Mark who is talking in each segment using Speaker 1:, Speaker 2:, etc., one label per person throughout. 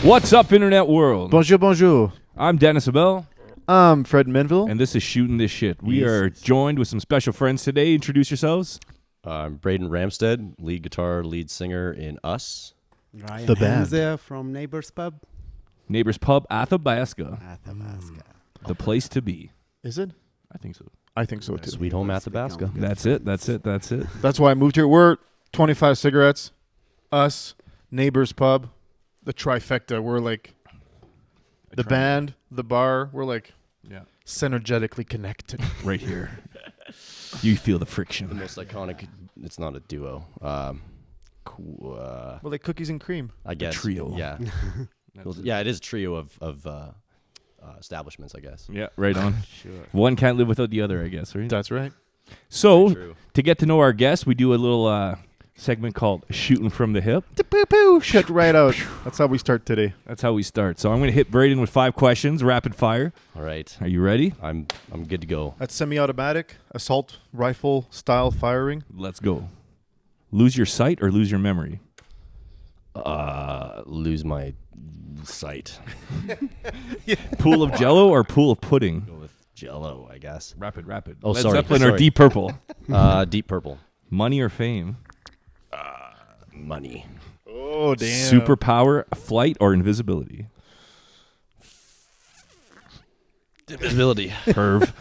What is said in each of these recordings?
Speaker 1: What's up, Internet world?
Speaker 2: Bonjour, bonjour.
Speaker 1: I'm Dennis Abel.
Speaker 2: I'm Fred Menville.
Speaker 1: And this is Shootin' This Shit. We are joined with some special friends today. Introduce yourselves.
Speaker 3: I'm BRADEN RAMSTEAD, lead guitar, lead singer in Us.
Speaker 4: Ryan
Speaker 2: The band.
Speaker 4: HAMZEH from Neighbours Pub.
Speaker 1: Neighbors Pub, Athabasca.
Speaker 4: Athabasca.
Speaker 1: The place to be.
Speaker 2: Is it?
Speaker 1: I think so.
Speaker 2: I think so, too.
Speaker 3: Sweet home Athabasca.
Speaker 1: That's it. That's it. That's it.
Speaker 2: That's why I moved here. We're 25 cigarettes, us, Neighbors Pub, the trifecta. We're like the band, the bar. We're like synergetically connected.
Speaker 1: Right here. You feel the
Speaker 3: The
Speaker 1: friction.
Speaker 3: most iconic, it's not a duo.
Speaker 2: Well, like cookies and cream.
Speaker 3: I guess.
Speaker 1: trio.
Speaker 3: Yeah. Well, yeah, it is a trio of establishments, I guess.
Speaker 1: Yeah, right on.
Speaker 4: Sure.
Speaker 1: One can't live without the other, I guess, right?
Speaker 2: That's right.
Speaker 1: So,
Speaker 3: True.
Speaker 1: to get to know our guests, we do a little segment called Shootin' from the Hip.
Speaker 2: Poo-poo, shut right out. That's how we start today.
Speaker 1: That's how we start. So I'm going to hit Braden with 5 questions, rapid fire.
Speaker 3: All right.
Speaker 1: Are you ready?
Speaker 3: I'm good to go.
Speaker 2: That's semi-automatic, assault rifle style firing.
Speaker 1: Let's go. Lose your sight or lose your memory?
Speaker 3: Lose my sight.
Speaker 1: Pool of Jello or pool of pudding?
Speaker 3: Go with Jello, I guess.
Speaker 1: Rapid.
Speaker 3: Oh,
Speaker 1: Led
Speaker 3: sorry,
Speaker 1: Zeppelin or
Speaker 3: sorry.
Speaker 1: Deep Purple?
Speaker 3: Deep Purple.
Speaker 1: Money or fame?
Speaker 3: Money.
Speaker 2: Oh, damn.
Speaker 1: Superpower, flight, or invisibility?
Speaker 3: Invisibility.
Speaker 1: Perv.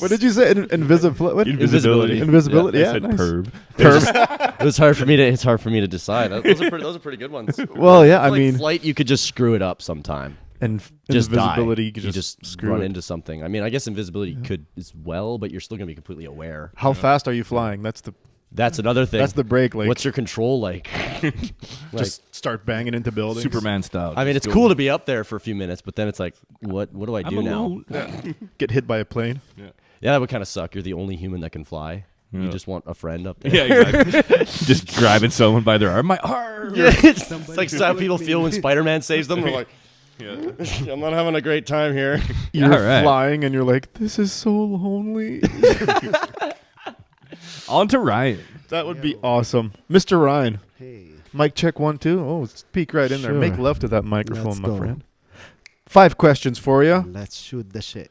Speaker 2: What did you say? Invisible. What?
Speaker 3: Invisibility.
Speaker 2: Invisibility.
Speaker 1: I
Speaker 2: Yeah,
Speaker 1: said
Speaker 2: nice.
Speaker 1: perv.
Speaker 3: It's hard for me to decide. Those are pretty good ones.
Speaker 2: Well, yeah, I
Speaker 3: Like
Speaker 2: mean,
Speaker 3: flight, you could just screw it up sometime.
Speaker 2: and
Speaker 3: Just
Speaker 2: invisibility,
Speaker 3: die.
Speaker 2: you could just screw
Speaker 3: run
Speaker 2: it.
Speaker 3: into something. I mean, I guess invisibility could as well, but you're still gonna be completely aware.
Speaker 2: How fast are you flying?
Speaker 3: That's another thing.
Speaker 2: That's the break. Like,
Speaker 3: What's your control like?
Speaker 2: just start banging into buildings.
Speaker 1: Superman style.
Speaker 3: I mean, it's
Speaker 1: Just
Speaker 3: cool
Speaker 1: go.
Speaker 3: to be up there for a few minutes, but then it's like, what do I
Speaker 1: I'm
Speaker 3: do now?
Speaker 1: alone.
Speaker 2: Get hit by a plane.
Speaker 3: Yeah, that would kind of suck. You're the only human that can fly.
Speaker 1: Yeah.
Speaker 3: You just want a friend up there.
Speaker 1: Yeah, exactly. Just grabbing someone by their arm. My arm.
Speaker 3: Yeah, it's like how people feel when Spider-Man saves them. They're like, I'm not having a great time here.
Speaker 2: You're
Speaker 1: All right.
Speaker 2: flying, and you're like, this is so lonely.
Speaker 1: On to Ryan.
Speaker 2: That would be awesome, Mr. Ryan.
Speaker 4: Hey.
Speaker 2: Mic check 1 2. Oh, speak right in there. Make
Speaker 4: Sure.
Speaker 2: love to that microphone,
Speaker 4: Let's
Speaker 2: my
Speaker 4: go.
Speaker 2: friend. 5 questions for you.
Speaker 4: Let's shoot the shit.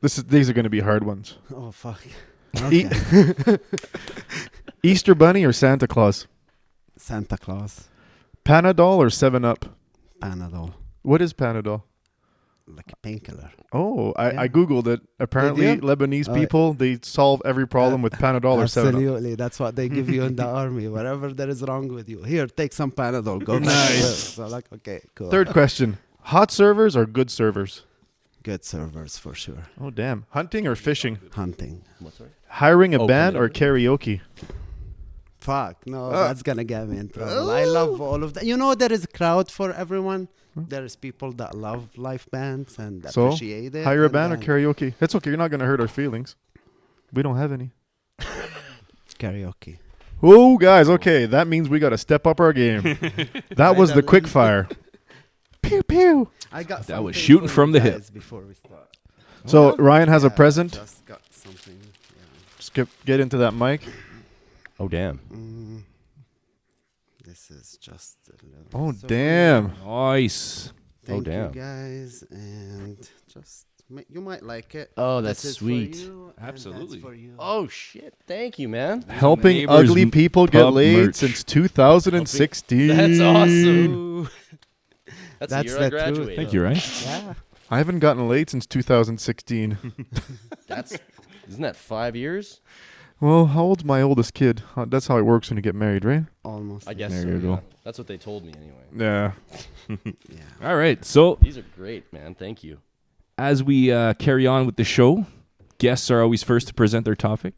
Speaker 2: These are going to be hard ones.
Speaker 4: Oh, fuck.
Speaker 2: E-
Speaker 4: Okay.
Speaker 2: Easter Bunny or Santa Claus?
Speaker 4: Santa Claus.
Speaker 2: Panadol or 7-Up?
Speaker 4: Panadol.
Speaker 2: What is Panadol?
Speaker 4: Like a painkiller.
Speaker 2: Oh,
Speaker 4: Yeah.
Speaker 2: I Googled it. Apparently,
Speaker 4: you?
Speaker 2: Lebanese
Speaker 4: Oh,
Speaker 2: people, they solve every problem with Panadol or 7-Up.
Speaker 4: Absolutely. That's what they give you in the army. Whatever there is wrong with you. Here, take some Panadol. Go back to
Speaker 2: Nice.
Speaker 4: work. So like, okay, cool.
Speaker 2: 3rd question. Hot servers or good servers?
Speaker 4: Good servers for sure.
Speaker 2: Oh, damn. Hunting or fishing?
Speaker 4: Hunting.
Speaker 3: What's right?
Speaker 2: Hiring a
Speaker 3: Oh,
Speaker 2: band or
Speaker 3: karaoke.
Speaker 2: karaoke?
Speaker 4: Fuck. No, that's going to get me in trouble. I love all of that. You know, there is a crowd for everyone. There is people that love live bands and
Speaker 2: So,
Speaker 4: appreciate it.
Speaker 2: hire a
Speaker 4: and
Speaker 2: band or
Speaker 4: then
Speaker 2: karaoke? It's okay. You're not going to hurt our feelings. We don't have any.
Speaker 4: Karaoke.
Speaker 2: Oh, guys. Okay. That means we got to step up our game. That was the quick fire. Pew, pew.
Speaker 4: I got
Speaker 1: That was
Speaker 4: something
Speaker 1: shooting
Speaker 4: for
Speaker 1: from
Speaker 4: you
Speaker 1: the hip.
Speaker 4: guys Before we start.
Speaker 2: So, Ryan has a
Speaker 4: Yeah,
Speaker 2: present.
Speaker 4: Just got something.
Speaker 2: Just get into that mic.
Speaker 3: Oh, damn.
Speaker 4: This is just a little.
Speaker 2: Oh,
Speaker 4: souvenir.
Speaker 2: damn.
Speaker 1: Nice.
Speaker 4: Thank
Speaker 3: damn.
Speaker 4: you guys, and just you might like it.
Speaker 3: Oh, that's
Speaker 4: This is for
Speaker 3: sweet.
Speaker 4: you, and that's
Speaker 1: Absolutely.
Speaker 4: for you.
Speaker 3: Oh, shit. Thank you, man.
Speaker 2: Helping
Speaker 1: Neighbors
Speaker 2: ugly people get
Speaker 1: Pub
Speaker 2: laid
Speaker 1: merch.
Speaker 2: since 2016.
Speaker 3: That's awesome. That's the
Speaker 4: That's
Speaker 3: year I
Speaker 4: the truth.
Speaker 3: graduated.
Speaker 1: Thank you, Ryan.
Speaker 4: Yeah.
Speaker 2: I haven't gotten laid since 2016.
Speaker 3: Isn't that 5 years?
Speaker 2: Well, how old's my oldest kid? That's how it works when you get married, right?
Speaker 4: Almost.
Speaker 3: I guess
Speaker 1: There
Speaker 3: so.
Speaker 1: you go.
Speaker 3: yeah. That's what they told me anyway.
Speaker 2: Yeah.
Speaker 4: Yeah.
Speaker 1: All right. So,
Speaker 3: These are great, man. Thank you.
Speaker 1: as we carry on with the show, guests are always first to present their topic.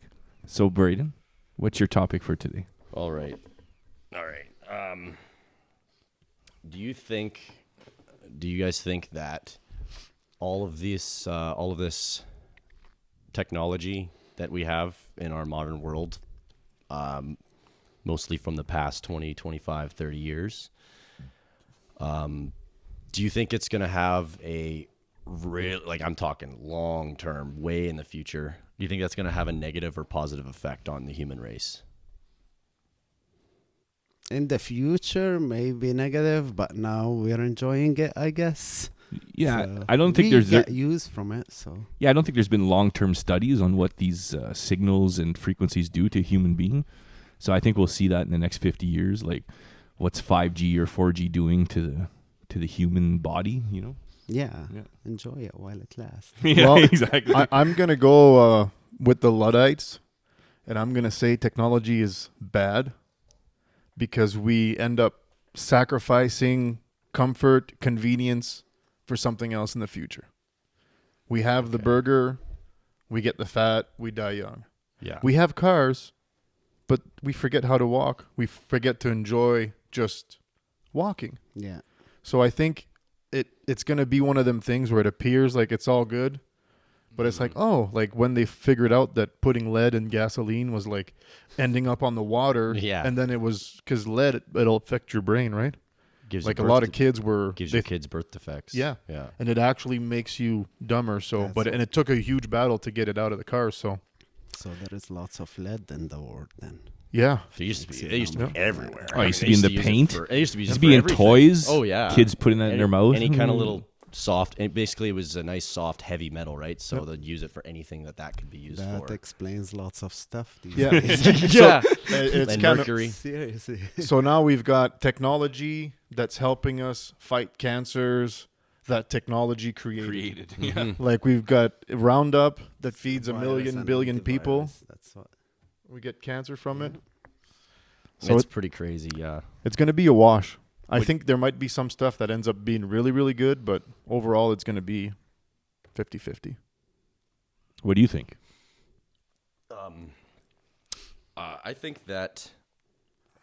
Speaker 1: So, Braden, what's your topic for today?
Speaker 3: All right. Do you guys think that all of this technology that we have in our modern world, mostly from the past 20, 25, 30 years, do you think it's going to have a real, like I'm talking long term, way in the future, do you think that's going to have a negative or positive effect on the human race?
Speaker 4: In the future, maybe negative, but now we're enjoying it, I guess.
Speaker 1: Yeah,
Speaker 4: So
Speaker 1: I don't think
Speaker 4: we
Speaker 1: there's
Speaker 4: get use from it. So
Speaker 1: yeah, I don't think there's been long-term studies on what these signals and frequencies do to a human being. So I think we'll see that in the next 50 years, like what's 5G or 4G doing to the human body, you know?
Speaker 4: yeah,
Speaker 1: Yeah.
Speaker 4: enjoy it while it lasts.
Speaker 1: Yeah,
Speaker 2: Well,
Speaker 1: exactly.
Speaker 2: I'm going to go with the Luddites, and I'm going to say technology is bad because we end up sacrificing comfort, convenience for something else in the future. We have the burger, we get the fat, we die young.
Speaker 3: Yeah.
Speaker 2: We have cars, but we forget how to walk. We forget to enjoy just walking.
Speaker 4: Yeah,
Speaker 2: So I think it's going to be one of them things where it appears like it's all good, but it's like, oh, like when they figured out that putting lead in gasoline was like ending up on the water.
Speaker 3: Yeah.
Speaker 2: And then it was because lead, it'll affect your brain, right?
Speaker 3: Gives
Speaker 2: Like
Speaker 3: you
Speaker 2: a lot of kids were.
Speaker 3: gives
Speaker 2: they
Speaker 3: your kids birth defects.
Speaker 2: Yeah.
Speaker 3: Yeah.
Speaker 2: And it actually makes you dumber. So,
Speaker 4: That's
Speaker 2: but, and it took a huge battle to get it out of the car. So,
Speaker 4: so there is lots of lead in the world then.
Speaker 2: yeah.
Speaker 3: It used to be everywhere.
Speaker 1: Oh, it used to be in the
Speaker 3: use
Speaker 1: paint?
Speaker 3: It used to be
Speaker 1: Used
Speaker 3: used
Speaker 1: to be
Speaker 3: for
Speaker 1: in
Speaker 3: everything.
Speaker 1: toys.
Speaker 3: Oh yeah.
Speaker 1: Kids putting that in their mouth.
Speaker 3: Any kind of little soft, and basically it was a nice soft heavy metal, right? So they'd use it for anything that could be used
Speaker 4: That
Speaker 3: for.
Speaker 4: explains lots of stuff. These
Speaker 2: Yeah.
Speaker 4: days.
Speaker 3: Yeah.
Speaker 2: It's
Speaker 3: And
Speaker 2: kind
Speaker 3: mercury.
Speaker 4: Seriously.
Speaker 2: So now we've got technology that's helping us fight cancers that technology created.
Speaker 3: Mhm.
Speaker 2: Like we've got Roundup that feeds a
Speaker 4: Virus
Speaker 2: million
Speaker 4: and
Speaker 2: billion people.
Speaker 4: antivirus, that's what.
Speaker 2: We get cancer from it.
Speaker 3: So
Speaker 2: So
Speaker 3: it's pretty crazy, yeah.
Speaker 2: it's going to be a wash. I
Speaker 3: Would-
Speaker 2: think there might be some stuff that ends up being really, really good, but overall it's going to be 50-50.
Speaker 1: What do you think?
Speaker 3: I think that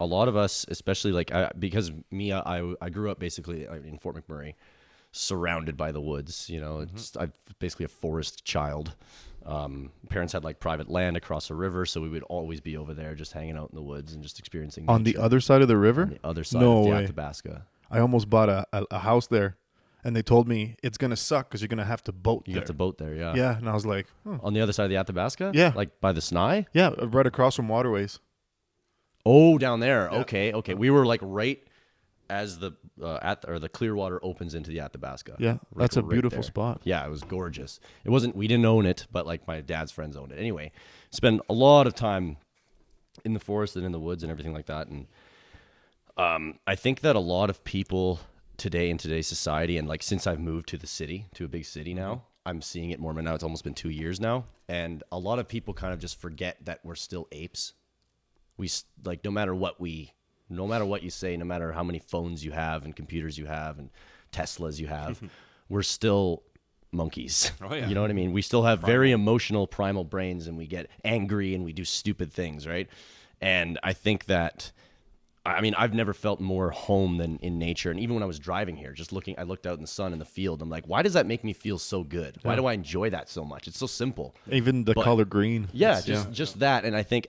Speaker 3: a lot of us, especially like because me, I grew up basically in Fort McMurray, surrounded by the woods. You know, I'm basically a forest child. Parents had like private land across a river, so we would always be over there, just hanging out in the woods and just experiencing
Speaker 2: On the
Speaker 3: nature.
Speaker 2: other side of the
Speaker 3: On
Speaker 2: river,
Speaker 3: the other side
Speaker 2: No
Speaker 3: of the
Speaker 2: way.
Speaker 3: Athabasca.
Speaker 2: I almost bought a house there, and they told me it's going to suck because you're going to have to boat
Speaker 3: You
Speaker 2: there.
Speaker 3: got the boat there, yeah.
Speaker 2: Yeah, and I was like,
Speaker 3: On the other side of the Athabasca?
Speaker 2: Yeah.
Speaker 3: Like by the Snai?
Speaker 2: yeah, right across from Waterways.
Speaker 3: Oh, down there.
Speaker 2: Yeah.
Speaker 3: Okay. We were like right as the the Clearwater opens into the Athabasca.
Speaker 2: Yeah,
Speaker 3: Like,
Speaker 2: that's a
Speaker 3: right
Speaker 2: beautiful
Speaker 3: there.
Speaker 2: spot.
Speaker 3: Yeah, it was gorgeous. It wasn't. We didn't own it, but like my dad's friends owned it. Anyway, spend a lot of time in the forest and in the woods and everything like that. And I think that a lot of people today in today's society, and like since I've moved to the city, to a big city now, I'm seeing it more. But now it's almost been 2 years now, and a lot of people kind of just forget that we're still apes. Like no matter what you say, no matter how many phones you have and computers you have and Teslas you have, we're still monkeys.
Speaker 1: Oh, yeah.
Speaker 3: You know what I mean? We still have very emotional primal brains, and we get angry and we do stupid things, right? And I think that, I mean, I've never felt more home than in nature. And even when I was driving here, I looked out in the sun in the field. I'm like, why does that make me feel so good? Why do I enjoy that so much? It's so simple.
Speaker 2: Even the
Speaker 3: But-
Speaker 2: color green.
Speaker 3: Yeah,
Speaker 2: It's-
Speaker 3: just that. And I think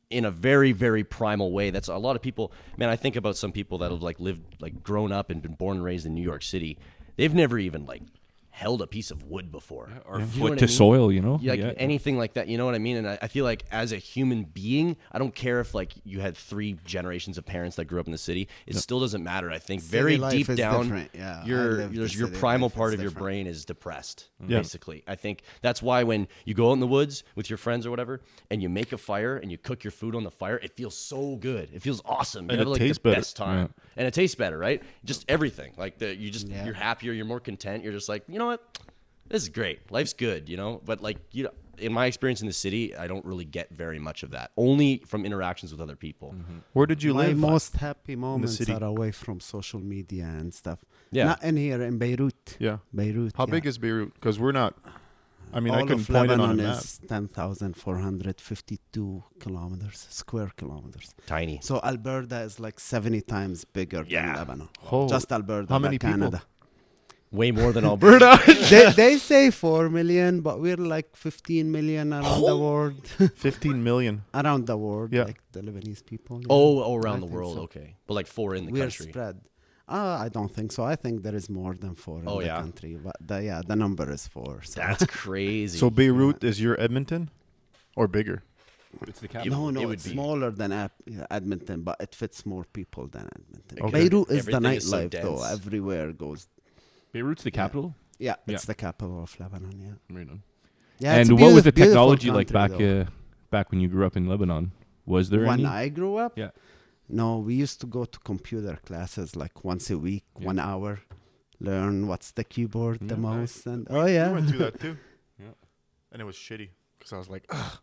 Speaker 3: in a very, very primal way, that's a lot of people, man, I think about some people that have like lived, like grown up and been born and raised in New York City. They've never even like held a piece of wood before.
Speaker 1: Or
Speaker 3: You know
Speaker 1: foot
Speaker 3: what
Speaker 1: to
Speaker 3: I mean?
Speaker 1: soil, you know?
Speaker 3: Like anything like that, you know what I mean? And I feel like as a human being, I don't care if like you had 3 generations of parents that grew up in the city. It still doesn't matter. I think
Speaker 4: City
Speaker 3: very
Speaker 4: life
Speaker 3: deep
Speaker 4: is
Speaker 3: down,
Speaker 4: different. Yeah, I
Speaker 3: your
Speaker 4: lived the
Speaker 3: your
Speaker 4: city
Speaker 3: primal
Speaker 4: life,
Speaker 3: part
Speaker 4: it's
Speaker 3: of your
Speaker 4: different.
Speaker 3: brain is depressed.
Speaker 2: Yeah.
Speaker 3: Basically, I think that's why when you go out in the woods with your friends or whatever, and you make a fire and you cook your food on the fire, it feels so good. It feels awesome. You
Speaker 2: And
Speaker 3: have
Speaker 2: it
Speaker 3: like
Speaker 2: tastes
Speaker 3: the
Speaker 2: better.
Speaker 3: best time, and it tastes better, right? Just everything. Like you're happier. You're more content. You're just like, you know what? This is great. Life's good, you know? But like, you know, in my experience in the city, I don't really get very much of that. Only from interactions with other people.
Speaker 2: Where did you
Speaker 4: My
Speaker 2: live?
Speaker 4: most happy moments
Speaker 2: city?
Speaker 4: are away from social media and stuff.
Speaker 3: Yeah.
Speaker 4: Not in here in Beirut.
Speaker 2: Yeah.
Speaker 4: Beirut.
Speaker 2: How big is Beirut? Because we're not. I mean, I
Speaker 4: All
Speaker 2: couldn't
Speaker 4: of
Speaker 2: point it on a
Speaker 4: Lebanon
Speaker 2: map.
Speaker 4: is 10,452 kilometers, square kilometers.
Speaker 3: Tiny.
Speaker 4: So Alberta is like 70 times bigger
Speaker 3: Yeah.
Speaker 4: than Lebanon.
Speaker 2: Oh,
Speaker 4: Just Alberta.
Speaker 2: how
Speaker 4: not
Speaker 2: many people?
Speaker 4: Canada.
Speaker 3: Way more than Alberta.
Speaker 4: they say 4 million, but we're like 15 million around the world.
Speaker 2: 15 million.
Speaker 4: Around the world,
Speaker 2: Yeah.
Speaker 4: like the Lebanese people. yeah.
Speaker 3: Oh, around
Speaker 4: I
Speaker 3: the
Speaker 4: think
Speaker 3: world.
Speaker 4: so.
Speaker 3: Okay. But like 4 in the
Speaker 4: We're
Speaker 3: country.
Speaker 4: spread. I don't think so. I think there is more than 4 in
Speaker 3: Oh,
Speaker 4: the
Speaker 3: yeah?
Speaker 4: country. But the number is 4. So.
Speaker 3: That's crazy.
Speaker 2: So Beirut is your Edmonton, or bigger?
Speaker 1: It's the capital.
Speaker 4: No,
Speaker 3: it would
Speaker 4: it's
Speaker 3: be-
Speaker 4: smaller than Edmonton, but it fits more people than Edmonton.
Speaker 2: Okay.
Speaker 4: Beirut is the
Speaker 3: Everything is so
Speaker 4: nightlife, though.
Speaker 3: dense.
Speaker 4: Everywhere goes.
Speaker 1: Beirut's the capital.
Speaker 4: Yeah,
Speaker 1: Yeah.
Speaker 4: it's the capital of Lebanon. Yeah.
Speaker 1: Right on.
Speaker 4: Yeah. it's
Speaker 1: And
Speaker 4: a
Speaker 1: what was the
Speaker 4: beautiful
Speaker 1: technology like
Speaker 4: country, though.
Speaker 1: back when you grew up in Lebanon? Was there
Speaker 4: When
Speaker 1: any?
Speaker 4: I grew up?
Speaker 1: Yeah.
Speaker 4: No, we used to go to computer classes like once a week, 1 hour, learn what's the keyboard, the
Speaker 1: Yeah.
Speaker 4: mouse, and
Speaker 2: We went through
Speaker 4: yeah.
Speaker 2: that too.
Speaker 1: Yeah.
Speaker 2: And it was shitty because I was like, ugh,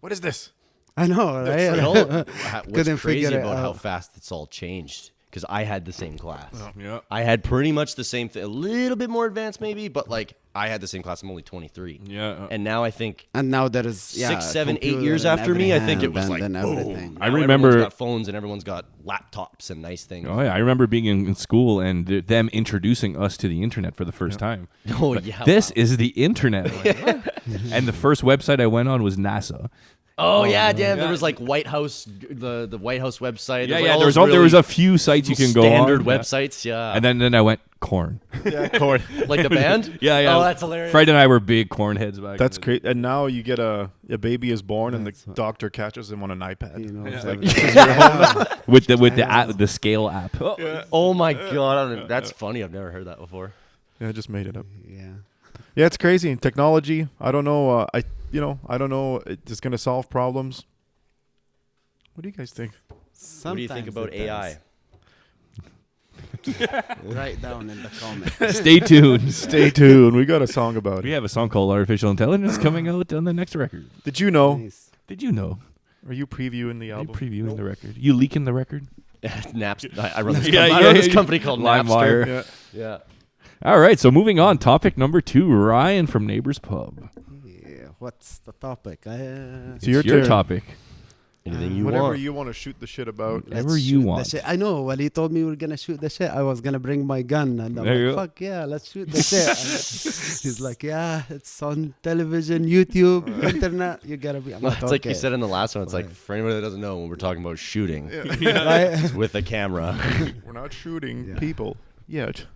Speaker 2: what is this?
Speaker 4: I know,
Speaker 3: You
Speaker 4: right?
Speaker 3: know, what's
Speaker 4: Couldn't
Speaker 3: crazy
Speaker 4: figure it
Speaker 3: about how
Speaker 4: out.
Speaker 3: fast it's all changed? Because I had the same class.
Speaker 1: Yeah.
Speaker 3: I had pretty much the same thing, a little bit more advanced maybe, but like I had the same class. I'm only 23,
Speaker 1: Yeah.
Speaker 3: and now I think
Speaker 4: And now there is
Speaker 3: 6, 7, 8
Speaker 4: computer
Speaker 3: years
Speaker 4: in
Speaker 3: after
Speaker 4: every
Speaker 3: me, I think it
Speaker 4: hand
Speaker 3: was
Speaker 4: and
Speaker 3: like
Speaker 4: then
Speaker 3: boom.
Speaker 4: everything.
Speaker 1: I
Speaker 3: Now
Speaker 1: remember-
Speaker 3: everyone's got phones and everyone's got laptops and nice things.
Speaker 1: Oh yeah, I remember being in school and them introducing us to the internet for the first time.
Speaker 3: Oh
Speaker 1: Like,
Speaker 3: yeah,
Speaker 1: this
Speaker 3: wow.
Speaker 1: is the internet. I'm like, what? And the first website I went on was NASA.
Speaker 3: Oh yeah, damn!
Speaker 1: Yeah.
Speaker 3: There was like White House, the White House website.
Speaker 1: Yeah,
Speaker 3: like
Speaker 1: yeah.
Speaker 3: all
Speaker 1: There was
Speaker 3: those
Speaker 1: there was
Speaker 3: really
Speaker 1: a few sites you can go
Speaker 3: standard
Speaker 1: on. Yeah.
Speaker 3: websites. Yeah,
Speaker 1: And then I went corn.
Speaker 2: Yeah, corn.
Speaker 3: like the band.
Speaker 1: Yeah, yeah.
Speaker 3: Oh, that's hilarious.
Speaker 1: Fred and I were big corn heads back.
Speaker 2: That's
Speaker 1: in the-
Speaker 2: great. And now you get a baby is born and the
Speaker 4: That's what-
Speaker 2: doctor catches him on an iPad.
Speaker 4: You know,
Speaker 1: Yeah.
Speaker 4: it's
Speaker 1: Like,
Speaker 4: everything.
Speaker 1: with the
Speaker 4: I
Speaker 1: app,
Speaker 4: know.
Speaker 1: the scale app.
Speaker 3: Oh my god, that's funny. I've never heard that before.
Speaker 2: Yeah, I just made it up.
Speaker 4: Yeah.
Speaker 2: Yeah, it's crazy. Technology. I don't know. I don't know. It's gonna solve problems. What do you guys think?
Speaker 3: What do you think
Speaker 4: Sometimes
Speaker 3: about
Speaker 4: it
Speaker 3: AI?
Speaker 4: does. Write down in the comments.
Speaker 1: Stay tuned.
Speaker 2: Stay tuned. We got a song about
Speaker 1: We
Speaker 2: it.
Speaker 1: have a song called Artificial Intelligence coming out on the next record.
Speaker 2: Did you know?
Speaker 4: Nice.
Speaker 1: Did you know?
Speaker 2: Are you previewing the
Speaker 1: Are you
Speaker 2: album?
Speaker 1: previewing the record? You leaking the record?
Speaker 3: I run this,
Speaker 1: Yeah,
Speaker 3: I
Speaker 1: yeah,
Speaker 3: run this
Speaker 1: yeah.
Speaker 3: company called
Speaker 1: LimeWire.
Speaker 3: Napster.
Speaker 2: Yeah.
Speaker 3: Yeah.
Speaker 1: All right, so moving on. Topic number 2, Ryan from Neighbors Pub.
Speaker 4: Yeah. What's the topic?
Speaker 2: It's your
Speaker 1: your
Speaker 2: turn.
Speaker 1: topic.
Speaker 3: Anything you
Speaker 2: Whatever
Speaker 3: want.
Speaker 2: you want to shoot the shit about.
Speaker 1: Whatever
Speaker 4: Let's
Speaker 1: you
Speaker 4: shoot the
Speaker 1: want.
Speaker 4: shit. I know. When he told me we were gonna shoot the shit, I was gonna bring my gun, and I'm
Speaker 1: There you
Speaker 4: like,
Speaker 1: go.
Speaker 4: "Fuck yeah, let's shoot the shit." And he's like, "Yeah, it's on television, YouTube, internet. You gotta be." I'm
Speaker 3: Well,
Speaker 4: like,
Speaker 3: it's like you
Speaker 4: "Okay."
Speaker 3: said in the last one. It's like
Speaker 4: Right.
Speaker 3: for anybody that doesn't know, when we're talking about shooting
Speaker 4: Right?
Speaker 3: it's with a camera.
Speaker 2: We're not shooting
Speaker 4: Yeah.
Speaker 2: people yet.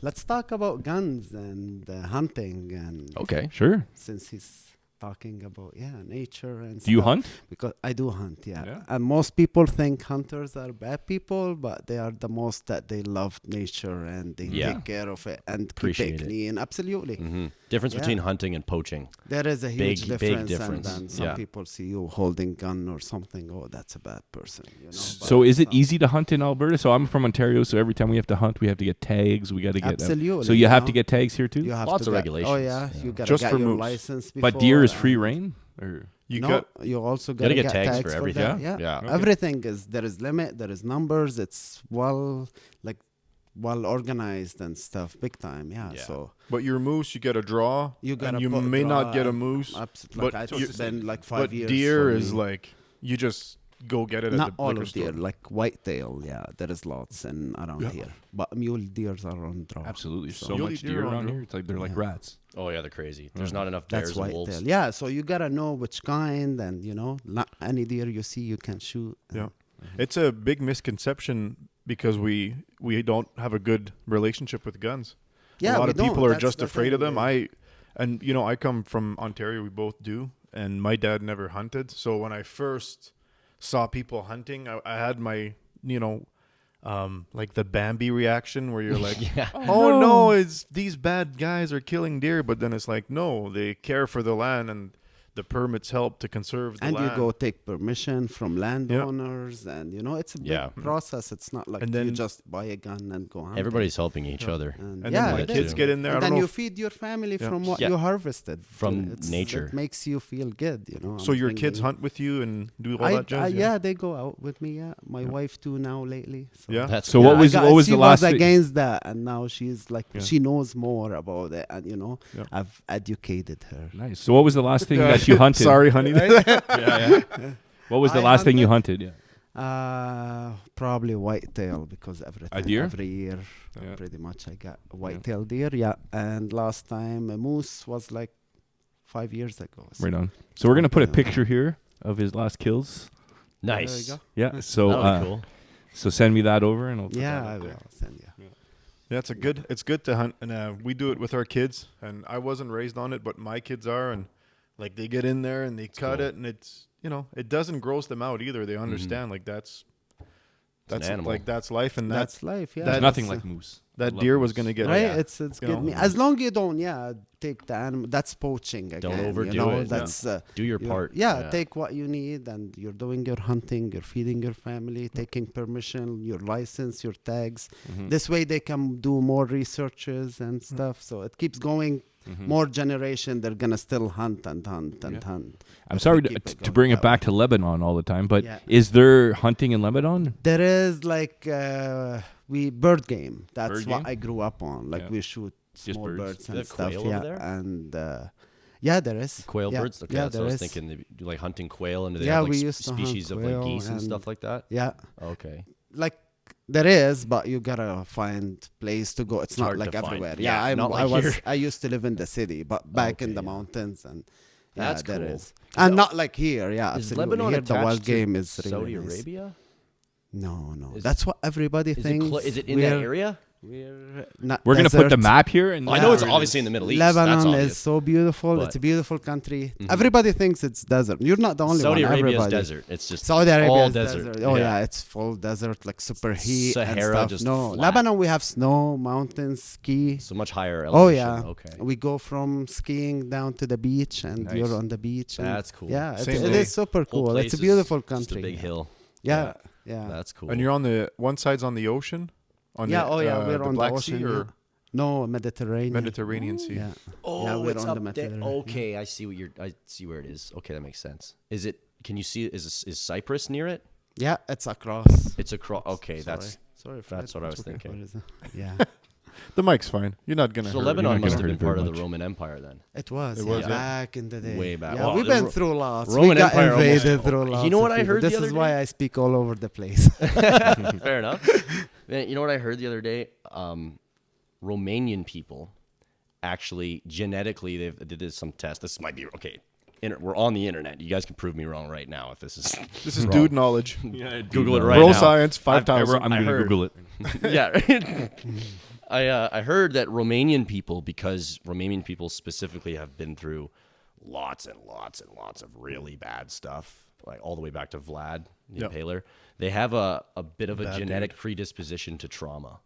Speaker 4: Let's talk about guns and hunting, and
Speaker 3: Okay.
Speaker 1: Sure.
Speaker 4: since he's talking about nature and
Speaker 1: Do you
Speaker 4: stuff.
Speaker 1: hunt?
Speaker 4: Because I do hunt,
Speaker 1: Yeah.
Speaker 4: yeah. And most people think hunters are bad people, but they are the most that they love nature and they
Speaker 3: Yeah.
Speaker 4: take care of it and
Speaker 3: Appreciate
Speaker 4: keep
Speaker 3: it.
Speaker 4: it clean. Absolutely.
Speaker 3: hmm Difference
Speaker 4: Yeah.
Speaker 3: between hunting and poaching.
Speaker 4: There is a huge
Speaker 3: Big
Speaker 4: difference.
Speaker 3: difference.
Speaker 4: And then some
Speaker 3: Yeah.
Speaker 4: people see you holding gun or something. Oh, that's a bad person. You know?
Speaker 1: So is it easy to hunt in Alberta? So I'm from Ontario, so every time we have to hunt, we have to get tags. We got to get
Speaker 4: Absolutely.
Speaker 1: So you have to
Speaker 4: know?
Speaker 1: get tags here too?
Speaker 4: You have
Speaker 3: Lots
Speaker 4: to
Speaker 3: of
Speaker 4: get-
Speaker 3: regulations.
Speaker 4: Oh yeah,
Speaker 3: Yeah.
Speaker 4: you gotta
Speaker 2: Just
Speaker 4: get
Speaker 2: for
Speaker 4: your
Speaker 2: moose.
Speaker 4: license before.
Speaker 1: But deer is free
Speaker 4: and-
Speaker 1: rein? Or
Speaker 2: You
Speaker 4: no,
Speaker 2: got
Speaker 4: you also
Speaker 3: Gotta
Speaker 4: gotta
Speaker 3: get tags for
Speaker 4: for
Speaker 3: everything.
Speaker 4: that. Yeah,
Speaker 3: Yeah.
Speaker 1: Okay.
Speaker 4: everything is there is limit. There is numbers. It's well organized and stuff. Big time. Yeah.
Speaker 3: Yeah.
Speaker 4: So
Speaker 2: but your moose, you get a draw.
Speaker 4: you gotta.
Speaker 2: and you
Speaker 4: put
Speaker 2: may not get a
Speaker 4: draw-
Speaker 2: moose.
Speaker 4: Absolutely.
Speaker 2: but
Speaker 4: Like,
Speaker 2: you-
Speaker 4: it's been like 5
Speaker 2: But
Speaker 4: years.
Speaker 2: deer
Speaker 4: for
Speaker 2: is
Speaker 4: me.
Speaker 2: like you just go get it
Speaker 4: not
Speaker 2: at the
Speaker 4: all
Speaker 2: liquor
Speaker 4: of
Speaker 2: store.
Speaker 4: deer, like whitetail. Yeah, there is lots and around
Speaker 2: Yeah.
Speaker 4: here. But mule deers are on draw.
Speaker 1: absolutely.
Speaker 4: So
Speaker 1: So
Speaker 2: You'll
Speaker 1: much
Speaker 2: eat deer
Speaker 1: deer
Speaker 2: on
Speaker 1: around
Speaker 2: the-
Speaker 1: here. It's like they're like
Speaker 4: Yeah.
Speaker 1: rats.
Speaker 3: Oh yeah, they're crazy. There's not enough
Speaker 4: That's
Speaker 3: bears and wolves.
Speaker 4: whitetail. Yeah, so you gotta know which kind, and not any deer you see you can shoot.
Speaker 2: Yeah. It's a big misconception because we don't have a good relationship with guns.
Speaker 4: Yeah,
Speaker 2: a lot
Speaker 4: we
Speaker 2: of people
Speaker 4: don't.
Speaker 2: are
Speaker 4: That's
Speaker 2: just
Speaker 4: the
Speaker 2: afraid of
Speaker 4: thing,
Speaker 2: them.
Speaker 4: yeah.
Speaker 2: I come from Ontario. We both do, and my dad never hunted. So when I first saw people hunting, I had my like the Bambi reaction where you're like,
Speaker 3: Yeah.
Speaker 2: oh no, it's these bad guys are killing deer. But then it's like, no, they care for the land and the permits help to conserve the
Speaker 4: And
Speaker 2: land.
Speaker 4: you go take permission from landowners, and it's a big
Speaker 3: Yeah.
Speaker 4: process. It's not like
Speaker 2: And
Speaker 4: you
Speaker 2: then-
Speaker 4: just buy a gun and go hunting.
Speaker 3: Everybody's helping each other.
Speaker 4: And,
Speaker 2: And
Speaker 4: yeah,
Speaker 2: then my
Speaker 3: it
Speaker 2: kids
Speaker 3: is.
Speaker 2: get in there.
Speaker 4: and
Speaker 2: I
Speaker 4: then
Speaker 2: don't know
Speaker 4: you
Speaker 2: if-
Speaker 4: feed your family
Speaker 2: Yeah.
Speaker 4: from what
Speaker 3: Yeah.
Speaker 4: you harvested
Speaker 3: From nature.
Speaker 4: It makes you feel good,
Speaker 2: so
Speaker 4: I'm
Speaker 2: your kids
Speaker 4: bringing-
Speaker 2: hunt with you and do all that jazz.
Speaker 4: yeah, they go out with me. Yeah, my wife too now lately. So.
Speaker 2: Yeah?
Speaker 3: That's
Speaker 1: So
Speaker 3: good.
Speaker 1: what was
Speaker 4: she
Speaker 1: the last
Speaker 4: was
Speaker 1: thing-
Speaker 4: against that, and now she's like
Speaker 2: Yeah.
Speaker 4: she knows more about it, and
Speaker 2: Yeah.
Speaker 4: I've educated her.
Speaker 1: Nice. So what was the last thing that you hunted?
Speaker 2: Sorry, honey.
Speaker 1: Yeah. What was the
Speaker 4: I
Speaker 1: last thing you hunted? Yeah.
Speaker 4: Probably whitetail because everything
Speaker 1: deer?
Speaker 4: every year,
Speaker 1: Yeah.
Speaker 4: pretty much I got a whitetail deer. Yeah, and last time a moose was like 5 years ago. So
Speaker 1: Right on. So we're gonna put a
Speaker 4: Something.
Speaker 1: picture here of his last kills.
Speaker 3: Nice.
Speaker 4: There you
Speaker 1: Yeah. So
Speaker 3: That'll be cool.
Speaker 1: so send me that over and I'll put
Speaker 4: Yeah,
Speaker 1: that
Speaker 4: I
Speaker 1: up
Speaker 4: will
Speaker 1: there.
Speaker 4: send you.
Speaker 2: Yeah, it's good to hunt, and we do it with our kids. And I wasn't raised on it, but my kids are, and Like they get in there and they cut
Speaker 3: cool.
Speaker 2: it, and it's it doesn't gross them out either. They understand like that's
Speaker 3: an animal.
Speaker 2: like that's life, and
Speaker 4: That's life. Yeah.
Speaker 1: There's nothing like moose.
Speaker 2: that
Speaker 1: Love
Speaker 2: deer was
Speaker 1: moose.
Speaker 2: gonna get
Speaker 4: Right,
Speaker 3: yeah.
Speaker 4: it's
Speaker 2: You
Speaker 4: good
Speaker 2: know?
Speaker 4: meat. As long you don't, take the animal. That's poaching again.
Speaker 3: Don't overdo
Speaker 4: you know?
Speaker 3: it.
Speaker 4: That's
Speaker 3: Do your part.
Speaker 4: Take what you need, and you're doing your hunting. You're feeding your family, taking permission, your license, your tags. This way, they can do more researches and stuff. So it keeps going. More generation, they're gonna still hunt and hunt and hunt.
Speaker 1: I'm
Speaker 4: But
Speaker 1: sorry
Speaker 4: we keep
Speaker 1: to
Speaker 4: it going
Speaker 1: bring it
Speaker 4: that
Speaker 1: back
Speaker 4: way.
Speaker 1: to Lebanon all the time, but
Speaker 4: Yeah.
Speaker 1: is there hunting in Lebanon?
Speaker 4: There is like bird game. That's
Speaker 1: Bird
Speaker 4: what
Speaker 1: game?
Speaker 4: I grew up on. Like
Speaker 1: Yeah.
Speaker 4: we shoot
Speaker 1: Just
Speaker 4: small
Speaker 1: birds?
Speaker 4: birds
Speaker 3: Is there
Speaker 4: and stuff.
Speaker 3: quail over
Speaker 4: Yeah,
Speaker 3: there?
Speaker 4: and yeah, there is
Speaker 3: Quail
Speaker 4: yeah.
Speaker 3: birds? Okay,
Speaker 4: yeah,
Speaker 3: that's what I
Speaker 4: there
Speaker 3: was
Speaker 4: is.
Speaker 3: thinking. They do like hunting quail, and do they
Speaker 4: Yeah,
Speaker 3: have like
Speaker 4: we used to hunt
Speaker 3: species of like
Speaker 4: quail
Speaker 3: geese and
Speaker 4: and-
Speaker 3: stuff like that?
Speaker 4: Yeah,
Speaker 3: Okay.
Speaker 4: like there is, but you gotta find place to go. It's not
Speaker 3: hard
Speaker 4: like
Speaker 3: to find.
Speaker 4: everywhere.
Speaker 3: Yeah,
Speaker 4: Yeah,
Speaker 3: not like here.
Speaker 4: I used to live in the city, but back in
Speaker 3: Okay,
Speaker 4: the
Speaker 3: yeah.
Speaker 4: mountains, and
Speaker 3: That's
Speaker 4: there
Speaker 3: cool.
Speaker 4: is. And not like here. Yeah,
Speaker 3: Is
Speaker 4: absolutely.
Speaker 3: Lebanon
Speaker 4: Here the wild
Speaker 3: attached to
Speaker 4: game is really
Speaker 3: Saudi
Speaker 4: nice.
Speaker 3: Arabia?
Speaker 4: No,
Speaker 3: Is-
Speaker 4: that's what everybody
Speaker 3: Is it,
Speaker 4: thinks.
Speaker 3: is it in that
Speaker 4: We're-
Speaker 3: area?
Speaker 4: We're not
Speaker 1: We're gonna put the
Speaker 4: desert.
Speaker 1: map here, and
Speaker 3: I know it's
Speaker 4: Yeah.
Speaker 3: obviously in the Middle East. That's
Speaker 4: Lebanon
Speaker 3: obvious.
Speaker 4: is so beautiful.
Speaker 3: But-
Speaker 4: It's a beautiful country.
Speaker 3: Mhm.
Speaker 4: Everybody thinks it's desert. You're not the only
Speaker 3: Saudi
Speaker 4: one.
Speaker 3: Arabia's
Speaker 4: Everybody.
Speaker 3: desert. It's just
Speaker 4: Saudi Arabia
Speaker 3: all
Speaker 4: is
Speaker 3: desert.
Speaker 4: Oh yeah. It's full desert, like super heat and
Speaker 3: Sahara,
Speaker 4: stuff.
Speaker 3: just
Speaker 4: No,
Speaker 3: flat.
Speaker 4: Lebanon we have snow, mountains, ski.
Speaker 3: So much higher
Speaker 4: Oh
Speaker 3: elevation.
Speaker 4: yeah.
Speaker 3: Okay.
Speaker 4: We go from skiing down to the beach, and
Speaker 3: Nice.
Speaker 4: you're on the beach. And
Speaker 3: That's cool.
Speaker 4: Yeah,
Speaker 2: Same
Speaker 4: it
Speaker 2: way.
Speaker 4: is super
Speaker 3: Whole
Speaker 4: cool.
Speaker 3: place
Speaker 4: It's a
Speaker 3: is
Speaker 4: beautiful
Speaker 3: Just
Speaker 4: country.
Speaker 3: a big hill.
Speaker 4: Yeah, yeah.
Speaker 3: That's cool.
Speaker 2: And you're on the one side's on the ocean. On
Speaker 4: Yeah,
Speaker 2: the,
Speaker 4: oh yeah, we're
Speaker 2: the
Speaker 4: on
Speaker 2: Black
Speaker 4: the ocean.
Speaker 2: Sea or
Speaker 4: yeah. No, Mediterranean.
Speaker 2: Mediterranean Sea.
Speaker 4: Yeah.
Speaker 3: Oh,
Speaker 4: Yeah, we're
Speaker 3: it's
Speaker 4: on the
Speaker 3: up there.
Speaker 4: Mediterranean.
Speaker 3: Okay, I see where it is. Okay, that makes sense. Is it? Can you see? Is Cyprus near it?
Speaker 4: Yeah, it's across.
Speaker 3: It's across. Okay, that's
Speaker 4: Sorry, Fred.
Speaker 3: that's what I was
Speaker 2: It's okay.
Speaker 3: thinking.
Speaker 4: What is it? Yeah,
Speaker 2: The mic's fine. You're not gonna.
Speaker 3: So
Speaker 2: hurt.
Speaker 3: Lebanon
Speaker 1: not
Speaker 3: must
Speaker 1: gonna
Speaker 3: have
Speaker 1: hurt
Speaker 3: been
Speaker 1: it
Speaker 3: part
Speaker 1: very
Speaker 3: of the
Speaker 1: much.
Speaker 3: Roman Empire then.
Speaker 4: it was.
Speaker 2: It was,
Speaker 4: yeah.
Speaker 2: yeah.
Speaker 4: Back in the day.
Speaker 3: Way back.
Speaker 4: Yeah,
Speaker 3: Wow,
Speaker 4: we've
Speaker 3: the
Speaker 4: been
Speaker 3: Ro-
Speaker 4: through lots.
Speaker 3: Roman
Speaker 4: we got
Speaker 3: Empire almost-
Speaker 4: invaded through lots.
Speaker 3: You know what
Speaker 4: of
Speaker 3: I
Speaker 4: people.
Speaker 3: heard the
Speaker 4: This
Speaker 3: other
Speaker 4: is why
Speaker 3: day?
Speaker 4: I speak all over the place.
Speaker 3: Fair enough. Man, you know what I heard the other day? Romanian people actually genetically they did some test. This might be okay. We're on the internet. You guys can prove me wrong right now if this is.
Speaker 2: This is
Speaker 3: wrong.
Speaker 2: dude knowledge.
Speaker 1: Yeah,
Speaker 3: Google it right
Speaker 2: Bro
Speaker 3: now.
Speaker 2: science, 5,000.
Speaker 1: I'm
Speaker 3: I
Speaker 1: gonna
Speaker 3: heard-
Speaker 1: Google it.
Speaker 3: Yeah. I heard that Romanian people, because Romanian people specifically have been through lots and lots and lots of really bad stuff, like all the way back to Vlad the
Speaker 2: Yep.
Speaker 3: Impaler. They have a bit of a
Speaker 2: Bad
Speaker 3: genetic predisposition to trauma,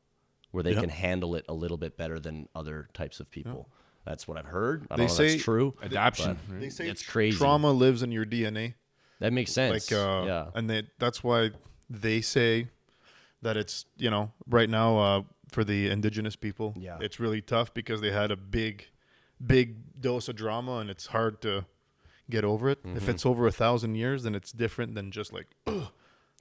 Speaker 3: where they
Speaker 2: Yep.
Speaker 3: can handle it a little bit better than other types of people. That's what I've heard. I
Speaker 2: They
Speaker 3: don't know if
Speaker 2: say-
Speaker 3: that's true.
Speaker 1: Adaption.
Speaker 3: but
Speaker 2: They say
Speaker 3: it's crazy.
Speaker 2: trauma lives in your DNA.
Speaker 3: That makes sense.
Speaker 2: Like,
Speaker 3: yeah.
Speaker 2: and that's why they say that it's right now for the indigenous people,
Speaker 3: Yeah.
Speaker 2: it's really tough because they had a big dose of drama, and it's hard to get over it. If it's over 1,000 years, then it's different than just like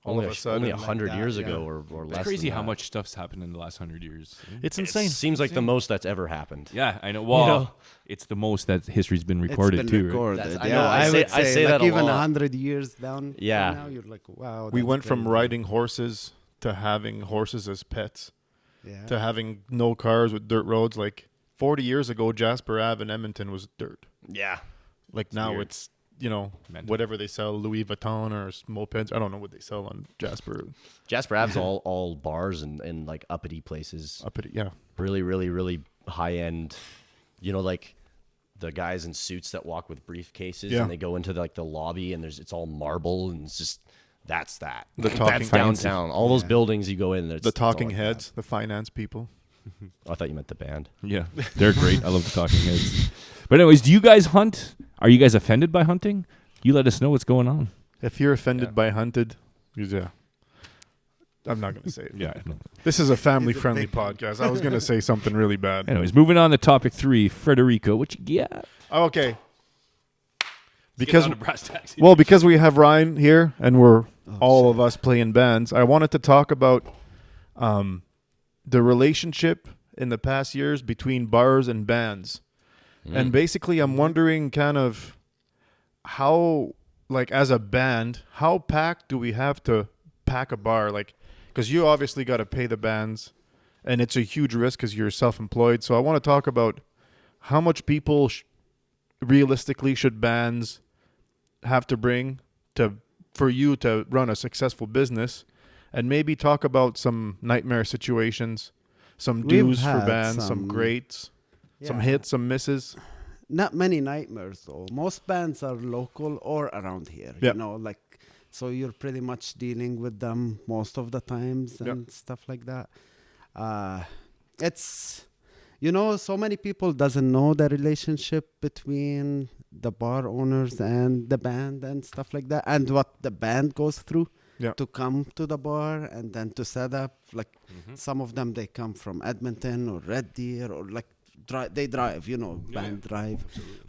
Speaker 2: all
Speaker 3: Only
Speaker 2: of a sudden.
Speaker 3: only
Speaker 4: like
Speaker 3: 100
Speaker 4: that,
Speaker 3: years
Speaker 4: yeah.
Speaker 3: ago or less.
Speaker 1: It's crazy
Speaker 3: than
Speaker 1: how
Speaker 3: that.
Speaker 1: much stuff's happened in the last 100 years.
Speaker 2: It's
Speaker 3: It
Speaker 2: insane.
Speaker 3: seems like the most that's ever happened.
Speaker 1: Yeah, I know. Well,
Speaker 3: know?
Speaker 1: it's the most that history's been recorded
Speaker 4: it's been
Speaker 1: too. Right?
Speaker 4: recorded.
Speaker 3: That's- I
Speaker 4: yeah,
Speaker 3: know, I
Speaker 4: would
Speaker 3: say
Speaker 4: say
Speaker 3: that
Speaker 4: like
Speaker 3: a
Speaker 4: even
Speaker 3: lot.
Speaker 4: 100 years down.
Speaker 3: Yeah.
Speaker 4: Now you're like, wow.
Speaker 2: We
Speaker 4: that's
Speaker 2: went from
Speaker 4: crazy.
Speaker 2: riding horses to having horses as pets
Speaker 4: Yeah.
Speaker 2: to having no cars with dirt roads. Like 40 years ago, Jasper Ave in Edmonton was dirt.
Speaker 3: Yeah.
Speaker 2: Like now
Speaker 3: weird.
Speaker 2: it's
Speaker 1: Mental.
Speaker 2: whatever they sell, Louis Vuitton or mopeds. I don't know what they sell on Jasper.
Speaker 3: Jasper Ave's all bars and like uppity places.
Speaker 2: Up at yeah.
Speaker 3: Really, really, really high end. Like the guys in suits that walk with briefcases
Speaker 2: Yeah.
Speaker 3: and they go into like the lobby and it's all marble and it's just that's that.
Speaker 2: The talking
Speaker 3: that's downtown. All those buildings you go in there.
Speaker 2: The talking heads, the finance people.
Speaker 3: I thought you meant the band.
Speaker 1: Yeah, they're great. I love the talking heads. But anyways, do you guys hunt? Are you guys offended by hunting? You let us know what's going on.
Speaker 2: If you're offended
Speaker 1: Yeah.
Speaker 2: by hunted, yeah. I'm not gonna say it.
Speaker 1: Yeah.
Speaker 2: This is a family-friendly podcast. I was gonna say something really bad.
Speaker 1: Anyways, moving on to topic 3. Frederico, what you got?
Speaker 2: Okay.
Speaker 1: Because
Speaker 2: Because because we have Ryan here and we're all of us playing bands, I wanted to talk about the relationship in the past years between bars and bands. And basically I'm wondering kind of how, like as a band, how packed do we have to pack a bar? Like, because you obviously got to pay the bands and it's a huge risk because you're self-employed. So I want to talk about how much people realistically should bands have to bring for you to run a successful business, and maybe talk about some nightmare situations, some
Speaker 4: We've
Speaker 2: do's for
Speaker 4: had
Speaker 2: bands, some
Speaker 4: some-
Speaker 2: greats, some
Speaker 4: Yeah.
Speaker 2: hits, some misses.
Speaker 4: not many nightmares though. Most bands are local or around here.
Speaker 2: Yeah.
Speaker 4: You know, like so you're pretty much dealing with them most of the times and stuff like that. It's so many people doesn't know the relationship between the bar owners and the band and stuff like that, and what the band goes through to come to the bar and then to set up. Like some of them, they come from Edmonton or Red Deer or like they drive, band drive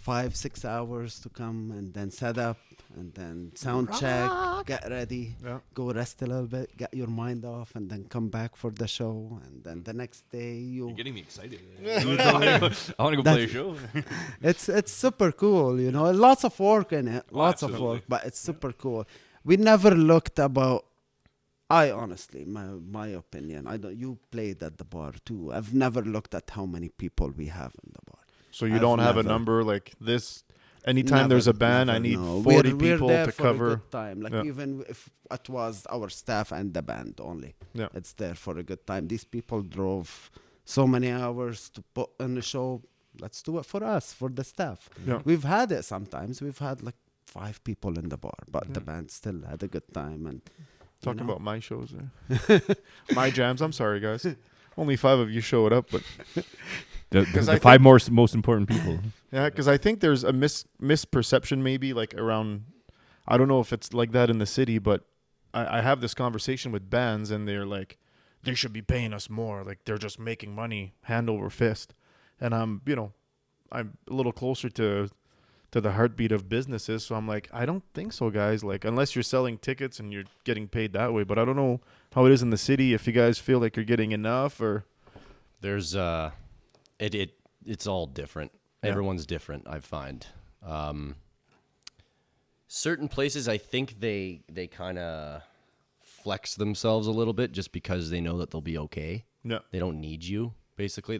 Speaker 4: 5-6 hours to come and then set up and then sound check, get ready, go rest a little bit, get your mind off, and then come back for the show. And then the next day
Speaker 1: you're getting me excited. I want to go play a show.
Speaker 4: It's super cool, lots of work in it, of work, but it's super cool. We never looked about. I honestly, my opinion, you played at the bar too. I've never looked at how many people we have in the bar.
Speaker 2: So you don't have a number like this. Anytime there's a band, I need 40 people
Speaker 4: there
Speaker 2: to
Speaker 4: for
Speaker 2: cover.
Speaker 4: a good time. Like even if it was our staff and the band only, it's there for a good time. These people drove so many hours to put on the show. Let's do it for us, for the staff.
Speaker 2: Yeah.
Speaker 4: We've had it sometimes. We've had like 5 people in the bar, but the band still had a good time. And
Speaker 2: talking about my shows, my jams. I'm sorry, guys. Only 5 of you showed up, but
Speaker 1: the 5 most important people.
Speaker 2: Yeah, because I think there's a misperception maybe like around. I don't know if it's like that in the city, but I have this conversation with bands and they're like, they should be paying us more. Like they're just making money hand over fist, and I'm a little closer to the heartbeat of businesses. So I'm like, I don't think so, guys. Like unless you're selling tickets and you're getting paid that way. But I don't know how it is in the city. If you guys feel like you're getting enough or
Speaker 3: there's it's all different. Everyone's different, I find. Certain places, I think they kind of flex themselves a little bit just because they know that they'll be okay.
Speaker 2: Yeah.
Speaker 3: They don't need you, basically.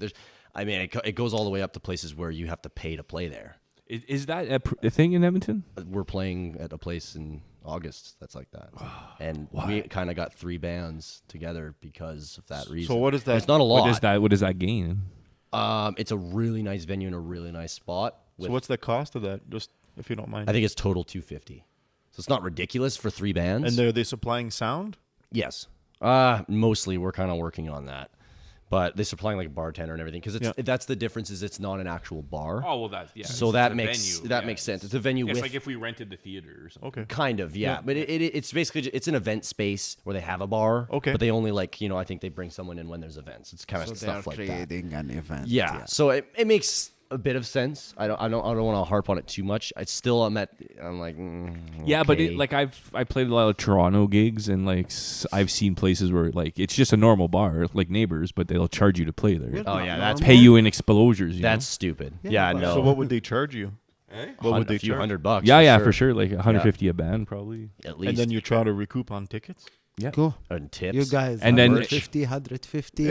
Speaker 3: It goes all the way up to places where you have to pay to play there.
Speaker 1: Is that a thing in Edmonton?
Speaker 3: We're playing at a place in August that's like that. And we kind of got 3 bands together because of that reason.
Speaker 2: So what is that?
Speaker 3: It's not a lot.
Speaker 1: What does that gain?
Speaker 3: It's a really nice venue in a really nice spot.
Speaker 2: So what's the cost of that? Just if you don't mind.
Speaker 3: I think it's total $250. So it's not ridiculous for 3 bands.
Speaker 2: And are they supplying sound?
Speaker 3: Yes. Mostly we're kind of working on that. But they're supplying like a bartender and everything because that's the difference is it's not an actual bar.
Speaker 1: Oh well,
Speaker 3: so that makes sense. It's a venue.
Speaker 1: It's like if we rented the theater or something.
Speaker 2: Okay.
Speaker 3: Kind of, yeah. But it's basically it's an event space where they have a bar.
Speaker 2: Okay.
Speaker 3: But they only I think they bring someone in when there's events. It's kind of stuff like that.
Speaker 4: So they're creating an event.
Speaker 3: Yeah. So it makes a bit of sense. I don't want to harp on it too much. I'm like
Speaker 1: yeah, but
Speaker 3: okay.
Speaker 1: I played a lot of Toronto gigs and like I've seen places where like it's just a normal bar like Neighbours, but they'll charge you to play there.
Speaker 3: Oh yeah, that's
Speaker 1: pay you in exposures.
Speaker 3: That's stupid. Yeah, no.
Speaker 2: So what would they charge you? What would they
Speaker 3: a few
Speaker 2: charge?
Speaker 3: $100?
Speaker 1: Yeah, for sure. Like $150 a band probably.
Speaker 3: At least.
Speaker 2: And then you try to recoup on tickets?
Speaker 1: Yeah.
Speaker 4: Cool.
Speaker 3: And tips.
Speaker 4: You guys,
Speaker 1: and then
Speaker 4: 150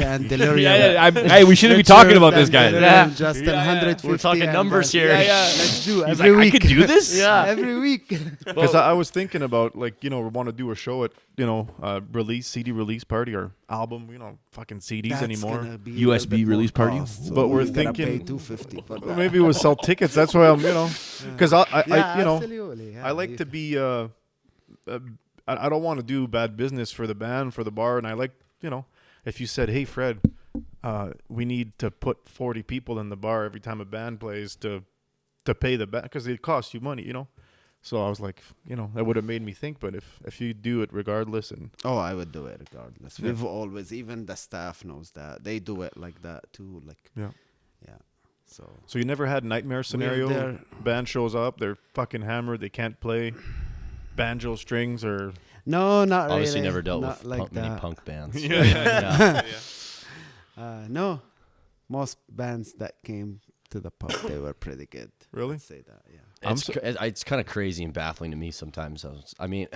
Speaker 4: and Delirium.
Speaker 1: Hey, we shouldn't be talking about this, guys.
Speaker 4: Just 150.
Speaker 3: We're talking numbers here.
Speaker 4: Let's do
Speaker 1: He's
Speaker 4: every
Speaker 1: like,
Speaker 4: week.
Speaker 1: I could do this.
Speaker 4: Every week.
Speaker 2: Because I was thinking about we want to do a show at CD release party or album, fucking CDs
Speaker 4: That's
Speaker 2: anymore.
Speaker 4: gonna be
Speaker 1: USB release party.
Speaker 4: so
Speaker 2: But we're
Speaker 4: we gotta
Speaker 2: thinking
Speaker 4: pay $250 for that.
Speaker 2: Maybe we'll sell tickets. That's why I'm because
Speaker 4: absolutely.
Speaker 2: I like to be I don't want to do bad business for the band, for the bar, and I like, if you said, hey, Fred, we need to put 40 people in the bar every time a band plays to pay the band, because it costs you money, So I was like, that would have made me think, but if you do it regardless and...
Speaker 4: Oh, I would do it regardless. Yeah. We've always, even the staff knows that. They do it like that too. Yeah.
Speaker 2: So you never had nightmare scenario? Band shows up, they're fucking hammered, they can't play banjo strings or...
Speaker 4: No, not really.
Speaker 3: Obviously never dealt
Speaker 4: not
Speaker 3: with
Speaker 4: like
Speaker 3: many punk bands.
Speaker 4: No, most bands that came to the pub, they were pretty good.
Speaker 2: Really?
Speaker 4: I'd say that, yeah.
Speaker 3: It's kind of crazy and baffling to me sometimes. I'm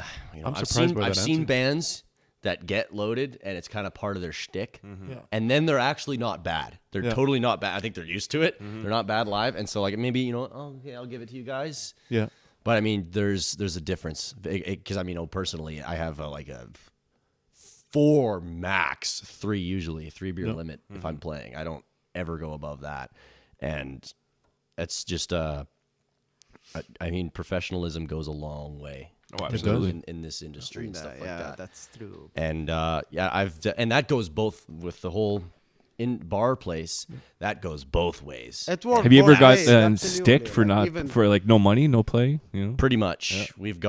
Speaker 2: surprised by that
Speaker 3: I've seen
Speaker 2: answer.
Speaker 3: bands that get loaded and it's kind of part of their shtick,
Speaker 2: Yeah.
Speaker 3: and then they're actually not bad. They're totally not bad. I think they're used to it. They're not bad live, and so like maybe okay, I'll give it to you guys.
Speaker 2: Yeah.
Speaker 3: But I mean, there's a difference because personally, I have a 4 max 3 beer limit if I'm playing. I don't ever go above that, and it's just I mean, professionalism goes a long way.
Speaker 1: Oh, absolutely.
Speaker 3: In this industry and stuff like that.
Speaker 4: That's true.
Speaker 3: And and that goes both with the whole in bar place. That goes both ways.
Speaker 4: It works
Speaker 1: Have you ever
Speaker 4: both
Speaker 1: got
Speaker 4: ways, absolutely.
Speaker 1: stick for
Speaker 4: Like,
Speaker 1: not
Speaker 4: even-
Speaker 1: for like no money, no play? You know,
Speaker 3: Pretty much. We've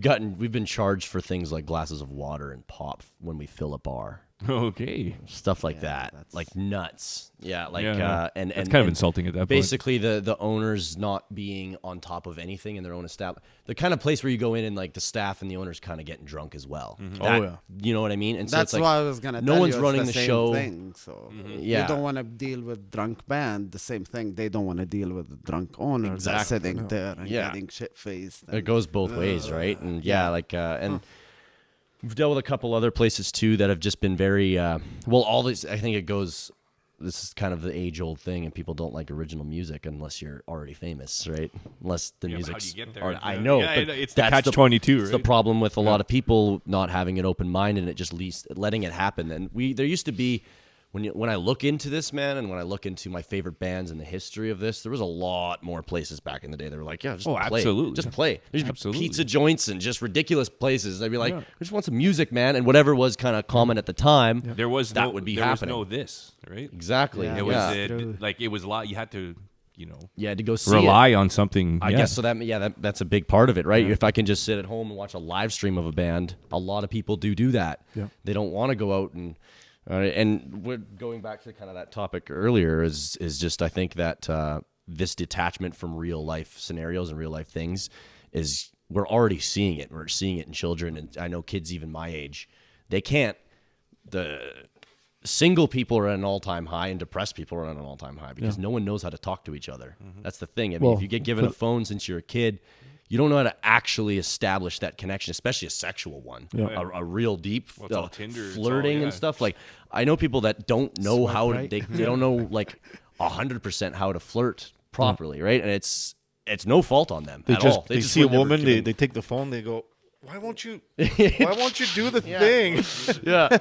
Speaker 3: been charged for things like glasses of water and pop when we fill a bar.
Speaker 1: okay,
Speaker 3: Stuff like
Speaker 4: Yeah,
Speaker 3: that,
Speaker 4: that's-
Speaker 3: like nuts. Yeah, like
Speaker 1: Yeah.
Speaker 3: and
Speaker 1: it's kind of
Speaker 3: and
Speaker 1: insulting at that point.
Speaker 3: basically the owners not being on top of anything in their own establishment. The kind of place where you go in and like the staff and the owners kind of getting drunk as well.
Speaker 2: Oh,
Speaker 3: That-
Speaker 2: yeah.
Speaker 3: you know what I mean. And so
Speaker 4: That's
Speaker 3: it's like
Speaker 4: why I was gonna.
Speaker 3: no
Speaker 4: tell
Speaker 3: one's
Speaker 4: you it's
Speaker 3: running
Speaker 4: the
Speaker 3: the
Speaker 4: same
Speaker 3: show.
Speaker 4: Thing, so
Speaker 3: Yeah.
Speaker 4: you don't want to deal with drunk band. The same thing. They don't want to deal with drunk owners that are
Speaker 3: Exactly.
Speaker 4: sitting there and
Speaker 3: Yeah.
Speaker 4: getting shit faced.
Speaker 3: it goes both ways, right? And and we've dealt with a couple other places too that have just been very all this. I think it goes. This is kind of the age-old thing, and people don't like original music unless you're already famous, right? Unless the
Speaker 1: Yeah, but
Speaker 3: music's.
Speaker 1: how do you get there?
Speaker 3: already- I
Speaker 1: Yeah.
Speaker 3: know,
Speaker 1: Yeah,
Speaker 3: but
Speaker 1: it's the
Speaker 3: that's
Speaker 1: catch-22,
Speaker 3: It's the
Speaker 1: right?
Speaker 3: problem with a lot of people not having an open mind and it just letting it happen. And there used to be when I look into this, man, and when I look into my favorite bands and the history of this, there was a lot more places back in the day that were like, yeah, just
Speaker 1: Oh,
Speaker 3: play,
Speaker 1: absolutely.
Speaker 3: just play. There's
Speaker 1: Absolutely.
Speaker 3: pizza joints and just ridiculous places. They'd be like,
Speaker 1: Yeah.
Speaker 3: I just want some music, man, and whatever was kind of common at the time.
Speaker 1: there was
Speaker 3: that
Speaker 1: no,
Speaker 3: would be
Speaker 1: there
Speaker 3: happening.
Speaker 1: Was no this, right?
Speaker 3: Exactly.
Speaker 4: Yeah.
Speaker 1: It was
Speaker 3: yeah.
Speaker 4: True.
Speaker 1: like it was a lot. You had to, you know,
Speaker 3: To go see
Speaker 1: rely
Speaker 3: it.
Speaker 1: on something.
Speaker 3: I guess so. That's a big part of it, right? If I can just sit at home and watch a live stream of a band, a lot of people do that.
Speaker 2: Yeah.
Speaker 3: They don't want to go out and we're going back to kind of that topic earlier is just I think that this detachment from real life scenarios and real life things is we're already seeing it. We're seeing it in children, and I know kids even my age, they can't. The single people are at an all-time high, and depressed people are at an all-time high because no one knows how to talk to each other. That's the thing. I mean,
Speaker 2: Well,
Speaker 3: if you get given a phone since you're a kid, you don't know how to actually establish that connection, especially a sexual one, a real deep
Speaker 1: it's all Tinder, it's all,
Speaker 3: flirting
Speaker 1: yeah.
Speaker 3: and stuff. Like I know people that don't know
Speaker 4: Swipe
Speaker 3: how
Speaker 4: right.
Speaker 3: they don't know like 100% how to flirt properly, right? And it's no fault on them
Speaker 2: They
Speaker 3: at
Speaker 2: just
Speaker 3: all.
Speaker 2: they
Speaker 3: just
Speaker 2: see a
Speaker 3: were never
Speaker 2: woman,
Speaker 3: given-
Speaker 2: they take the phone, they go, why won't you do the thing?
Speaker 3: yeah.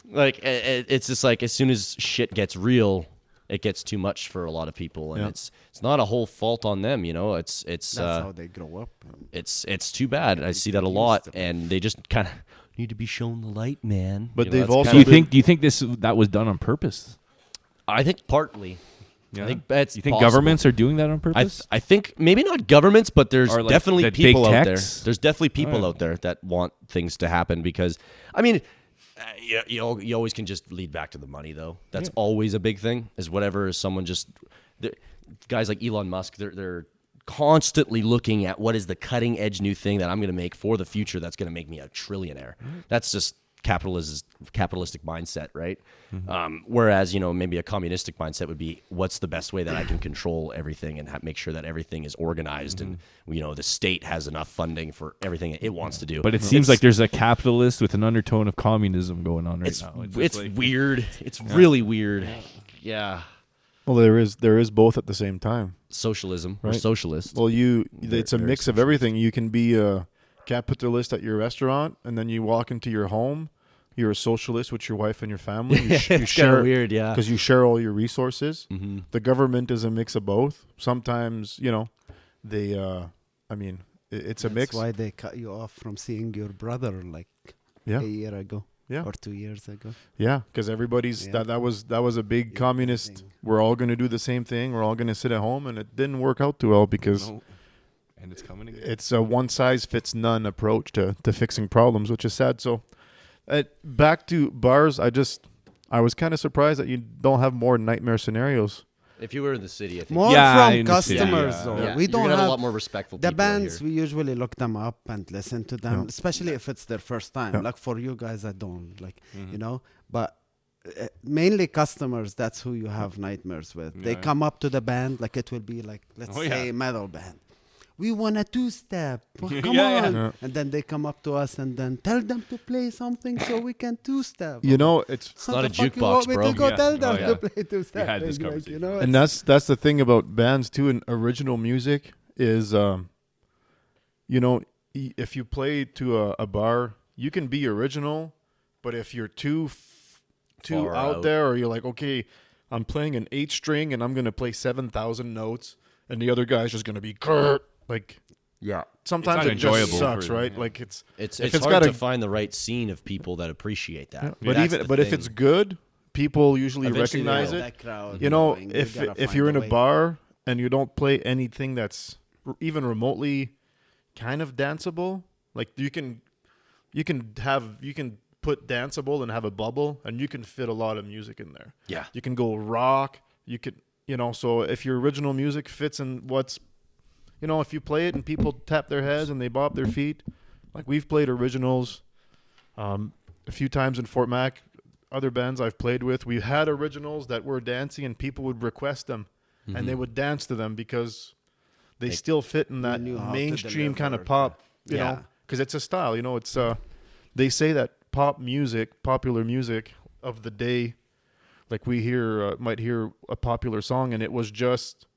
Speaker 3: Like it's just like as soon as shit gets real, it gets too much for a lot of people, and
Speaker 2: Yeah.
Speaker 3: it's not a whole fault on them, you know. It's
Speaker 4: That's how they grow up.
Speaker 3: it's too bad. I see that a lot, and they just kind of need to be shown the light, man.
Speaker 2: But
Speaker 3: You know,
Speaker 2: they've
Speaker 3: that's
Speaker 2: also
Speaker 1: Do you
Speaker 3: kinda-
Speaker 1: think that was done on purpose?
Speaker 3: I think partly.
Speaker 1: Yeah.
Speaker 3: I think it's
Speaker 1: You think
Speaker 3: possible.
Speaker 1: governments are doing that on purpose?
Speaker 3: I think maybe not governments, but there's
Speaker 1: Or like
Speaker 3: definitely
Speaker 1: the
Speaker 3: people
Speaker 1: big
Speaker 3: out there.
Speaker 1: techs?
Speaker 3: There's definitely people
Speaker 1: Oh.
Speaker 3: out there that want things to happen because, I mean, you always can just lead back to the money though. That's always a big thing. Is whatever someone just guys like Elon Musk, they're constantly looking at what is the cutting edge new thing that I'm going to make for the future that's going to make me a trillionaire. That's just capitalistic mindset, right? Whereas maybe a communistic mindset would be what's the best way that I can control everything and make sure that everything is organized and the state has enough funding for everything it wants to do.
Speaker 1: But it seems like there's a capitalist with an undertone of communism going on right now.
Speaker 3: it's
Speaker 1: like-
Speaker 3: weird. It's really weird. Yeah.
Speaker 2: Well, there is both at the same time.
Speaker 3: Socialism or
Speaker 2: Right.
Speaker 3: socialist.
Speaker 2: Well, it's a
Speaker 3: very
Speaker 2: mix of everything. You can be a capitalist at your restaurant, and then you walk into your home. You're a socialist with your wife and your family. You, you
Speaker 3: It's kinda weird, yeah.
Speaker 2: because you share all your resources.
Speaker 3: Mm-hmm.
Speaker 2: The government is a mix of both. Sometimes, they. I mean, it's a mix.
Speaker 4: That's why they cut you off from seeing your brother like
Speaker 2: Yeah.
Speaker 4: a year ago
Speaker 2: Yeah.
Speaker 4: or 2 years ago.
Speaker 2: Yeah, because everybody's
Speaker 4: Yeah.
Speaker 2: that was a big
Speaker 4: Yeah,
Speaker 2: communist.
Speaker 4: thing.
Speaker 2: We're all going to do the same thing. We're all going to sit at home, and it didn't work out too well because
Speaker 1: No. And it's coming again.
Speaker 2: it's a one size fits none approach to fixing problems, which is sad. So, back to bars, I was kind of surprised that you don't have more nightmare scenarios.
Speaker 3: If you were in the city, I think
Speaker 4: More
Speaker 1: Yeah,
Speaker 4: from
Speaker 1: in the city,
Speaker 4: customers,
Speaker 1: yeah.
Speaker 4: though.
Speaker 3: yeah,
Speaker 4: We
Speaker 3: you're
Speaker 4: don't
Speaker 3: gonna have
Speaker 4: have
Speaker 3: a lot more respectful
Speaker 4: the
Speaker 3: people out
Speaker 4: bands.
Speaker 3: here.
Speaker 4: We usually look them up and listen to them,
Speaker 2: Yeah.
Speaker 4: especially if it's their first time.
Speaker 2: Yeah.
Speaker 4: Like for you guys, I don't like,
Speaker 1: Mm-hmm.
Speaker 4: But mainly customers. That's who you have nightmares with. They
Speaker 1: Yeah.
Speaker 4: come up to the band, like it will be like, let's
Speaker 1: Oh,
Speaker 4: say,
Speaker 1: yeah.
Speaker 4: metal band. We want a two-step. Well, come
Speaker 1: Yeah, yeah.
Speaker 4: on.
Speaker 2: Yeah.
Speaker 4: And then they come up to us and then tell them to play something so we can two-step.
Speaker 3: It's not a
Speaker 4: Fuck you
Speaker 3: jukebox,
Speaker 4: want me
Speaker 3: bro.
Speaker 4: to go
Speaker 1: Yeah.
Speaker 4: tell them
Speaker 1: Oh, yeah.
Speaker 4: to play two-step.
Speaker 1: We had this
Speaker 4: Like,
Speaker 1: conversation.
Speaker 2: And that's the thing about bands too. And original music is, if you play to a bar, you can be original, but if you're too
Speaker 3: Far
Speaker 2: out
Speaker 3: out.
Speaker 2: there, or you're like, okay, I'm playing an 8 string and I'm going to play 7,000 notes and the other guy's just going to be grr, like sometimes
Speaker 1: It's
Speaker 2: it just
Speaker 1: unenjoyable
Speaker 2: sucks,
Speaker 1: for-
Speaker 2: right?
Speaker 1: yeah.
Speaker 2: Like it's
Speaker 3: It's
Speaker 2: if it's
Speaker 3: hard
Speaker 2: gotta-
Speaker 3: to find the right scene of people that appreciate that.
Speaker 2: but
Speaker 3: That's
Speaker 2: even
Speaker 3: the
Speaker 2: if
Speaker 3: thing.
Speaker 2: it's good, people usually
Speaker 3: Eventually they
Speaker 2: recognize
Speaker 3: will.
Speaker 2: it.
Speaker 4: That crowd
Speaker 2: You know,
Speaker 4: going, you
Speaker 2: if
Speaker 4: gotta
Speaker 2: if
Speaker 4: find
Speaker 2: you're in a
Speaker 4: way.
Speaker 2: bar and you don't play anything that's even remotely kind of danceable, like you can put danceable and have a bubble, and you can fit a lot of music in there.
Speaker 3: Yeah.
Speaker 2: You can go rock. You could, so if your original music fits in what's, if you play it and people tap their heads and they bob their feet, like we've played originals a few times in Fort Mac. Other bands I've played with, we had originals that were dancing and people would request them and they would dance to them because they still fit in that
Speaker 4: knew how to
Speaker 2: mainstream kind of
Speaker 4: deliver.
Speaker 2: pop,
Speaker 4: Yeah.
Speaker 2: because it's a style, it's they say that popular music of the day, like we might hear a popular song and it was just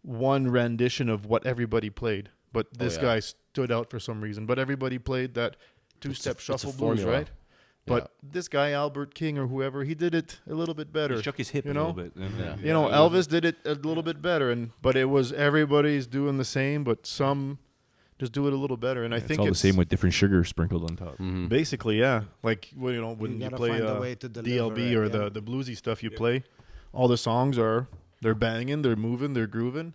Speaker 2: one rendition of what everybody played, but this
Speaker 3: yeah.
Speaker 2: guy stood out for some reason, but everybody played that two-step
Speaker 3: it's a
Speaker 2: shuffle blues,
Speaker 3: formula.
Speaker 2: right? But this guy Albert King or whoever, he did it a little bit better.
Speaker 1: He shook his hip a little bit. And then-
Speaker 2: Elvis did it a little bit better, but it was everybody's doing the same, but some just do it a little better. And I
Speaker 1: It's
Speaker 2: think
Speaker 1: all
Speaker 2: it's
Speaker 1: the same with different sugar sprinkled on top.
Speaker 2: basically, yeah. Like when you
Speaker 4: gotta
Speaker 2: play
Speaker 4: find a way to deliver
Speaker 2: DLB
Speaker 4: it,
Speaker 2: or
Speaker 4: yeah.
Speaker 2: the bluesy stuff you play, all the songs they're banging, they're moving, they're grooving.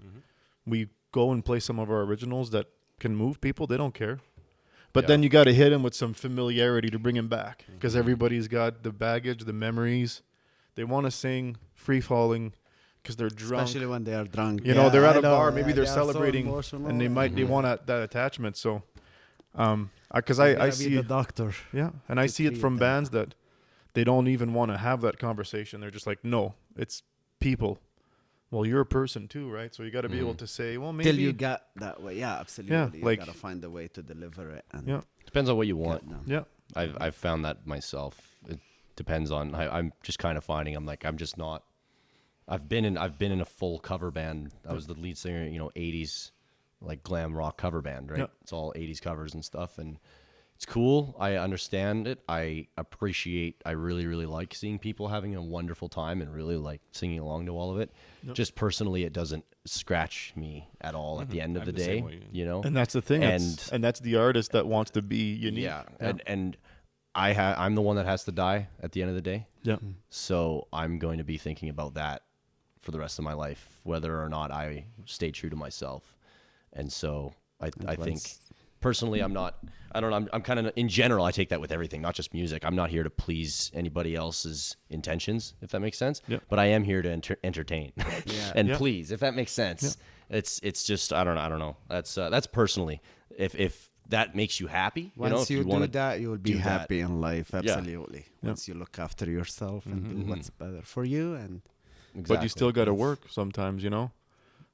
Speaker 2: We go and play some of our originals that can move people. They don't care. But then you got to hit them with some familiarity to bring them back, because everybody's got the baggage, the memories. They want to sing free falling because they're drunk.
Speaker 4: Especially when they are drunk.
Speaker 2: They're at
Speaker 4: I
Speaker 2: a bar,
Speaker 4: know,
Speaker 2: maybe
Speaker 4: yeah,
Speaker 2: they're
Speaker 4: they are so
Speaker 2: celebrating,
Speaker 4: emotional.
Speaker 2: and they want that attachment. So, because
Speaker 4: You
Speaker 2: I
Speaker 4: gotta be
Speaker 2: see
Speaker 4: the doctor.
Speaker 2: and I
Speaker 4: to
Speaker 2: see it
Speaker 4: treat
Speaker 2: from
Speaker 4: them.
Speaker 2: bands that they don't even want to have that conversation. They're just like, no, it's people. Well, you're a person too, right? So you got to be able to say, well, maybe
Speaker 4: Till you got that way. Yeah, absolutely. You
Speaker 2: like-
Speaker 4: gotta find a way to deliver it. And
Speaker 2: Yeah.
Speaker 3: Depends on what you want.
Speaker 4: no.
Speaker 2: yeah.
Speaker 3: I've found that myself. It depends on. I'm just kind of finding. I'm just not. I've been in a full cover band. I was the lead singer, 80s like glam rock cover band, right?
Speaker 2: Yeah.
Speaker 3: It's all 80s covers and stuff, and it's cool. I understand it. I really, really like seeing people having a wonderful time and really like singing along to all of it. Just personally, it doesn't scratch me at all at the end of
Speaker 1: I'm
Speaker 3: the
Speaker 1: the same
Speaker 3: day,
Speaker 1: way.
Speaker 2: And that's the thing.
Speaker 3: And-
Speaker 2: And that's the artist that wants to be unique.
Speaker 3: Yeah, and I'm the one that has to die at the end of the day.
Speaker 2: Yeah.
Speaker 3: So I'm going to be thinking about that for the rest of my life, whether or not I stay true to myself. And so I think personally, I'm not. I don't know. I'm kind of in general. I take that with everything, not just music. I'm not here to please anybody else's intentions, if that makes sense.
Speaker 2: Yeah.
Speaker 3: But I am here to entertain and
Speaker 2: Yeah.
Speaker 3: please, if that makes sense. It's just I don't know. That's personally. If that makes you happy,
Speaker 4: Once
Speaker 3: if
Speaker 4: you,
Speaker 3: you want
Speaker 4: do that, you will be
Speaker 3: do that.
Speaker 4: happy in life. Absolutely. Once you look after yourself and do what's better for you, and
Speaker 2: But you still got to work sometimes,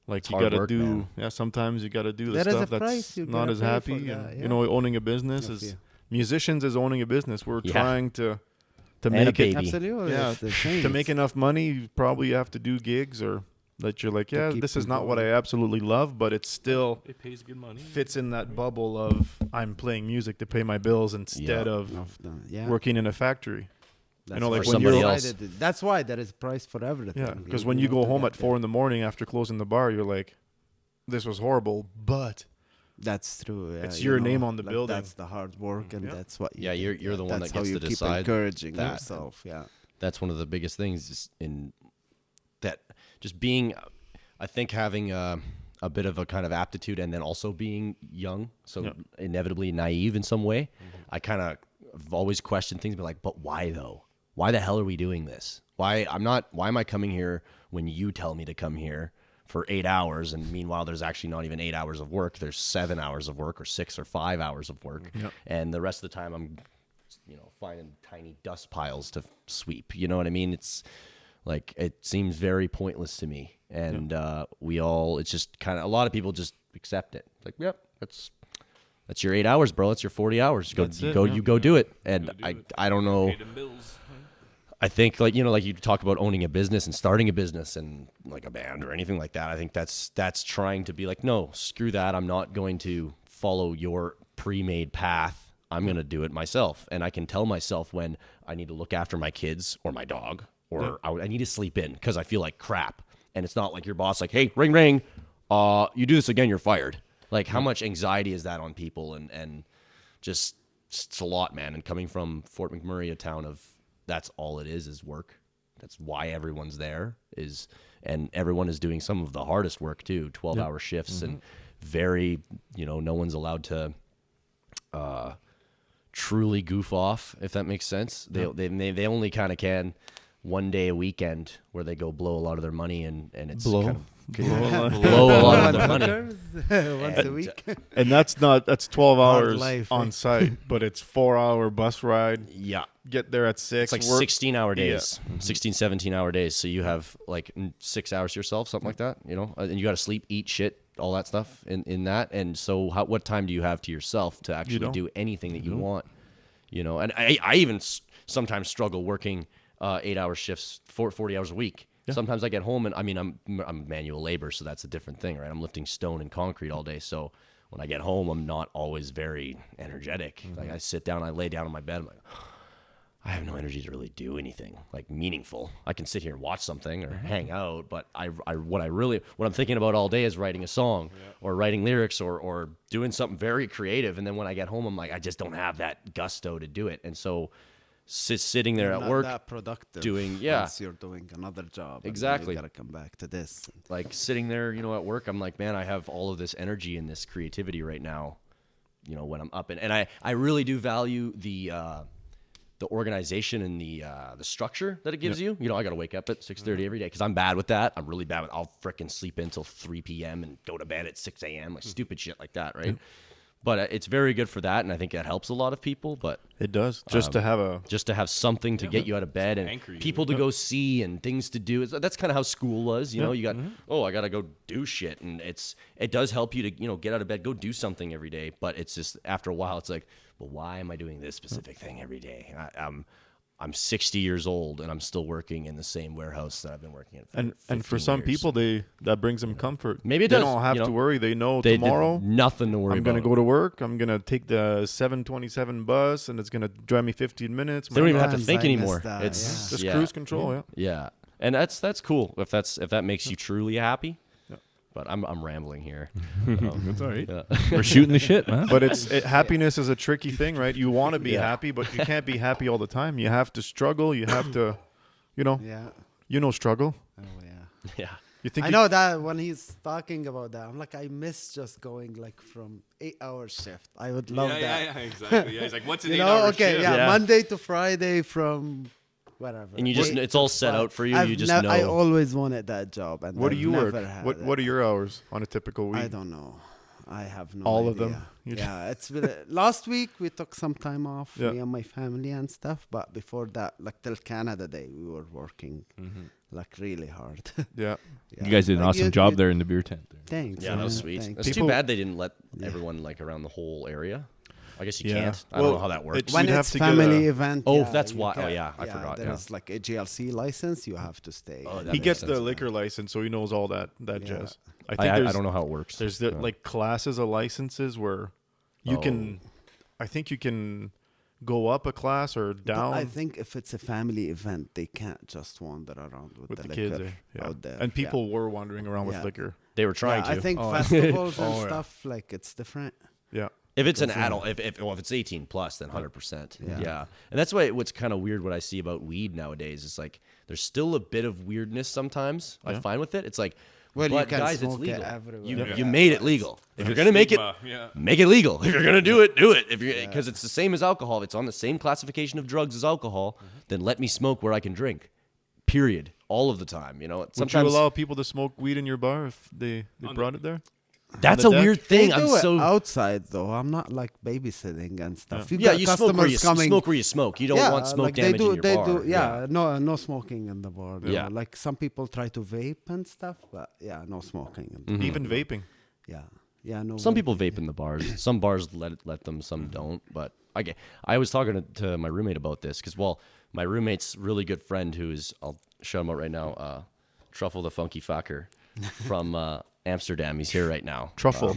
Speaker 2: Like you
Speaker 3: hard
Speaker 2: got to
Speaker 3: work,
Speaker 2: do,
Speaker 3: man.
Speaker 2: sometimes you got to do the
Speaker 4: There is
Speaker 2: stuff
Speaker 4: a
Speaker 2: that's
Speaker 4: price you
Speaker 2: not
Speaker 4: gotta
Speaker 2: as
Speaker 4: pay for
Speaker 2: happy.
Speaker 4: that,
Speaker 2: And,
Speaker 4: yeah.
Speaker 2: owning a business
Speaker 4: If
Speaker 2: is,
Speaker 4: you-
Speaker 2: musicians is owning a business. We're
Speaker 3: Yeah.
Speaker 2: trying to
Speaker 3: And a
Speaker 2: make it,
Speaker 3: baby.
Speaker 4: absolutely,
Speaker 2: yeah,
Speaker 4: it's the same.
Speaker 2: to make enough money, you probably have to do gigs or that you're like,
Speaker 4: To
Speaker 2: yeah,
Speaker 4: keep
Speaker 2: this is
Speaker 4: them
Speaker 2: not what I
Speaker 4: going.
Speaker 2: absolutely love, but it still
Speaker 1: It pays good money.
Speaker 2: fits in that bubble of I'm playing music to pay my bills instead
Speaker 3: Yeah.
Speaker 2: of
Speaker 4: Yeah.
Speaker 2: working in a factory.
Speaker 4: That's
Speaker 2: like
Speaker 4: why
Speaker 2: when
Speaker 3: somebody
Speaker 2: you're-
Speaker 3: else.
Speaker 4: That's why there is a price for everything.
Speaker 2: Yeah, because when you go home at 4 a.m. after closing the bar, you're like, this was horrible, but
Speaker 4: That's true. Yeah,
Speaker 2: It's
Speaker 4: you
Speaker 2: your
Speaker 4: know,
Speaker 2: name on the
Speaker 4: like,
Speaker 2: building.
Speaker 4: That's the hard work, and
Speaker 2: Yeah.
Speaker 4: that's what.
Speaker 3: Yeah, you're the one
Speaker 4: that's
Speaker 3: that gets
Speaker 4: how you
Speaker 3: to
Speaker 4: keep
Speaker 3: decide
Speaker 4: encouraging
Speaker 3: that.
Speaker 4: yourself. Yeah.
Speaker 3: That's one of the biggest things is in that just being, I think having a bit of a kind of aptitude and then also being young, so
Speaker 2: Yeah.
Speaker 3: inevitably naive in some way. I kind of have always questioned things, but like, but why though? Why the hell are we doing this? Why am I coming here when you tell me to come here for 8 hours, and meanwhile there's actually not even 8 hours of work, there's 7 hours of work or 6 or 5 hours of work, and the rest of the time I'm finding tiny dust piles to sweep. You know what I mean? It's like, it seems very pointless to me, and it's just kind of, a lot of people just accept it, like, yep, that's your 8 hours, bro, that's your 40 hours, you go do it. And I don't know,
Speaker 1: Pay them bills.
Speaker 3: I think like you talk about owning a business and starting a business and like a band or anything like that. I think that's trying to be like, no, screw that. I'm not going to follow your pre-made path. I'm going to do it myself. And I can tell myself when I need to look after my kids or my dog or I need to sleep in because I feel like crap. And it's not like your boss like, hey, ring, ring. You do this again, you're fired. Like, how much anxiety is that on people? And just, it's a lot, man. And coming from Fort McMurray, a town of, that's all it is work. That's why everyone's there and everyone is doing some of the hardest work too, 12-hour shifts and very, no one's allowed to truly goof off, if that makes sense. They only kind of can one day a weekend where they go blow a lot of their money and it's
Speaker 2: Blow?
Speaker 3: kind of blow a lot of their money.
Speaker 4: Once a week.
Speaker 2: And that's 12 hours
Speaker 4: life.
Speaker 2: on site, but it's 4-hour bus ride.
Speaker 3: Yeah.
Speaker 2: Get there at 6.
Speaker 3: It's like 16-hour days, 16, 17-hour days. So you have like 6 hours to yourself, something like that, and you got to sleep, eat shit, all that stuff in that. And so what time do you have to yourself to actually do anything that you want, And I even sometimes struggle working 8-hour shifts, 40 hours a week. Yeah. Sometimes I get home and I'm manual labor, so that's a different thing, right? I'm lifting stone and concrete all day. So when I get home, I'm not always very energetic. Like I sit down, I lay down on my bed, I'm like, I have no energy to really do anything like meaningful. I can sit here and watch something or hang out, but what I'm thinking about all day is writing a song or writing lyrics or doing something very creative. And then when I get home, I'm like, I just don't have that gusto to do it. And so sitting there at work,
Speaker 4: that productive
Speaker 3: doing
Speaker 4: once you're doing another job.
Speaker 3: Exactly.
Speaker 4: You gotta come back to this.
Speaker 3: Like sitting there, at work, I'm like, man, I have all of this energy and this creativity right now. When I'm up and I really do value the organization and the structure that it gives you. I got to wake up at 6:30 every day because I'm bad with that. I'm really bad with. I'll frickin' sleep until 3 p.m. and go to bed at 6 a.m. like stupid shit like that, right? But it's very good for that, and I think that helps a lot of people. But
Speaker 2: it does just to have
Speaker 3: something to get you out of bed and people to go see and things to do. That's kind of how school was. You got I got to go do shit, and it does help you to get out of bed, go do something every day. But it's just after a while, it's like, well, why am I doing this specific thing every day? I'm 60 years old and I'm still working in the same warehouse that I've been working in.
Speaker 2: And for some people, that brings them comfort.
Speaker 3: Maybe it does.
Speaker 2: They don't have to worry. They know tomorrow
Speaker 3: nothing to worry about.
Speaker 2: I'm going to go to work. I'm going to take the 727 bus, and it's going to drive me 15 minutes.
Speaker 3: They don't even have to think anymore. It's
Speaker 2: just cruise control.
Speaker 3: Yeah, and that's cool if that makes you truly happy. But I'm rambling here.
Speaker 1: That's all right. Yeah. We're shooting the shit, man.
Speaker 2: But happiness is a tricky thing, right? You want to be happy, but you can't be happy all the time. You have to struggle. You have to, struggle.
Speaker 4: Oh yeah.
Speaker 3: Yeah.
Speaker 2: You think
Speaker 4: I know that when he's talking about that, I'm like, I miss just going like from 8-hour shift. I would love that.
Speaker 1: Yeah, exactly. Yeah, he's like, what's an 8-hour shift?
Speaker 4: Monday to Friday from whatever.
Speaker 3: And you just it's all set out for you. You just know.
Speaker 4: I always wanted that job. And
Speaker 2: what do you work? What are
Speaker 4: it.
Speaker 2: your hours on a typical week?
Speaker 4: I don't know. I have no
Speaker 2: all
Speaker 4: idea.
Speaker 2: of them.
Speaker 4: It's been last week we took some time off,
Speaker 2: me
Speaker 4: and my family and stuff. But before that, like till Canada Day, we were working like really hard.
Speaker 2: Yeah.
Speaker 1: You guys did an awesome job there in the beer tent.
Speaker 4: Thanks.
Speaker 3: Yeah, that was sweet.
Speaker 4: Thanks.
Speaker 3: It's too bad they didn't let everyone like around the whole area. I guess you can't. I don't know how that works.
Speaker 4: When it's family event.
Speaker 3: Oh, that's why. Oh, yeah. I forgot.
Speaker 4: There's like a GLC license. You have to stay.
Speaker 3: Oh,
Speaker 2: he gets the liquor license, so he knows all that jazz.
Speaker 3: I don't know how it works.
Speaker 2: There's like classes of licenses where you can. I think you can go up a class or down.
Speaker 4: But I think if it's a family event, they can't just wander around with the
Speaker 2: kids
Speaker 4: liquor out there.
Speaker 2: And people were wandering around with liquor.
Speaker 3: They were trying to.
Speaker 4: I think festivals and stuff like it's different.
Speaker 2: Yeah.
Speaker 3: If it's an adult, if it's 18 plus, then 100%. Yeah. And that's what's kind of weird what I see about weed nowadays is like there's still a bit of weirdness sometimes I find with it. It's like,
Speaker 4: well,
Speaker 3: but
Speaker 4: you can
Speaker 3: guys, it's
Speaker 4: smoke
Speaker 3: legal.
Speaker 4: It everywhere.
Speaker 3: You made it legal. If you're gonna make it, make it legal. If you're gonna do it, do it. Because it's the same as alcohol. If it's on the same classification of drugs as alcohol, then let me smoke where I can drink. Period. All of the time.
Speaker 2: Would you allow people to smoke weed in your bar if they brought it there?
Speaker 3: That's a weird thing.
Speaker 4: They do it outside though. I'm not like babysitting and stuff.
Speaker 3: You smoke where you smoke where you smoke. You don't want smoke damage in your bar.
Speaker 4: No smoking in the bar.
Speaker 3: Yeah.
Speaker 4: Like some people try to vape and stuff, but no smoking.
Speaker 2: Even vaping.
Speaker 4: Yeah, no.
Speaker 3: Some people vape in the bars. Some bars let them, some don't. But I was talking to my roommate about this because my roommate's really good friend I'll shout him out right now, Truffle the Funky Fucker from Amsterdam. He's here right now.
Speaker 2: Truffle.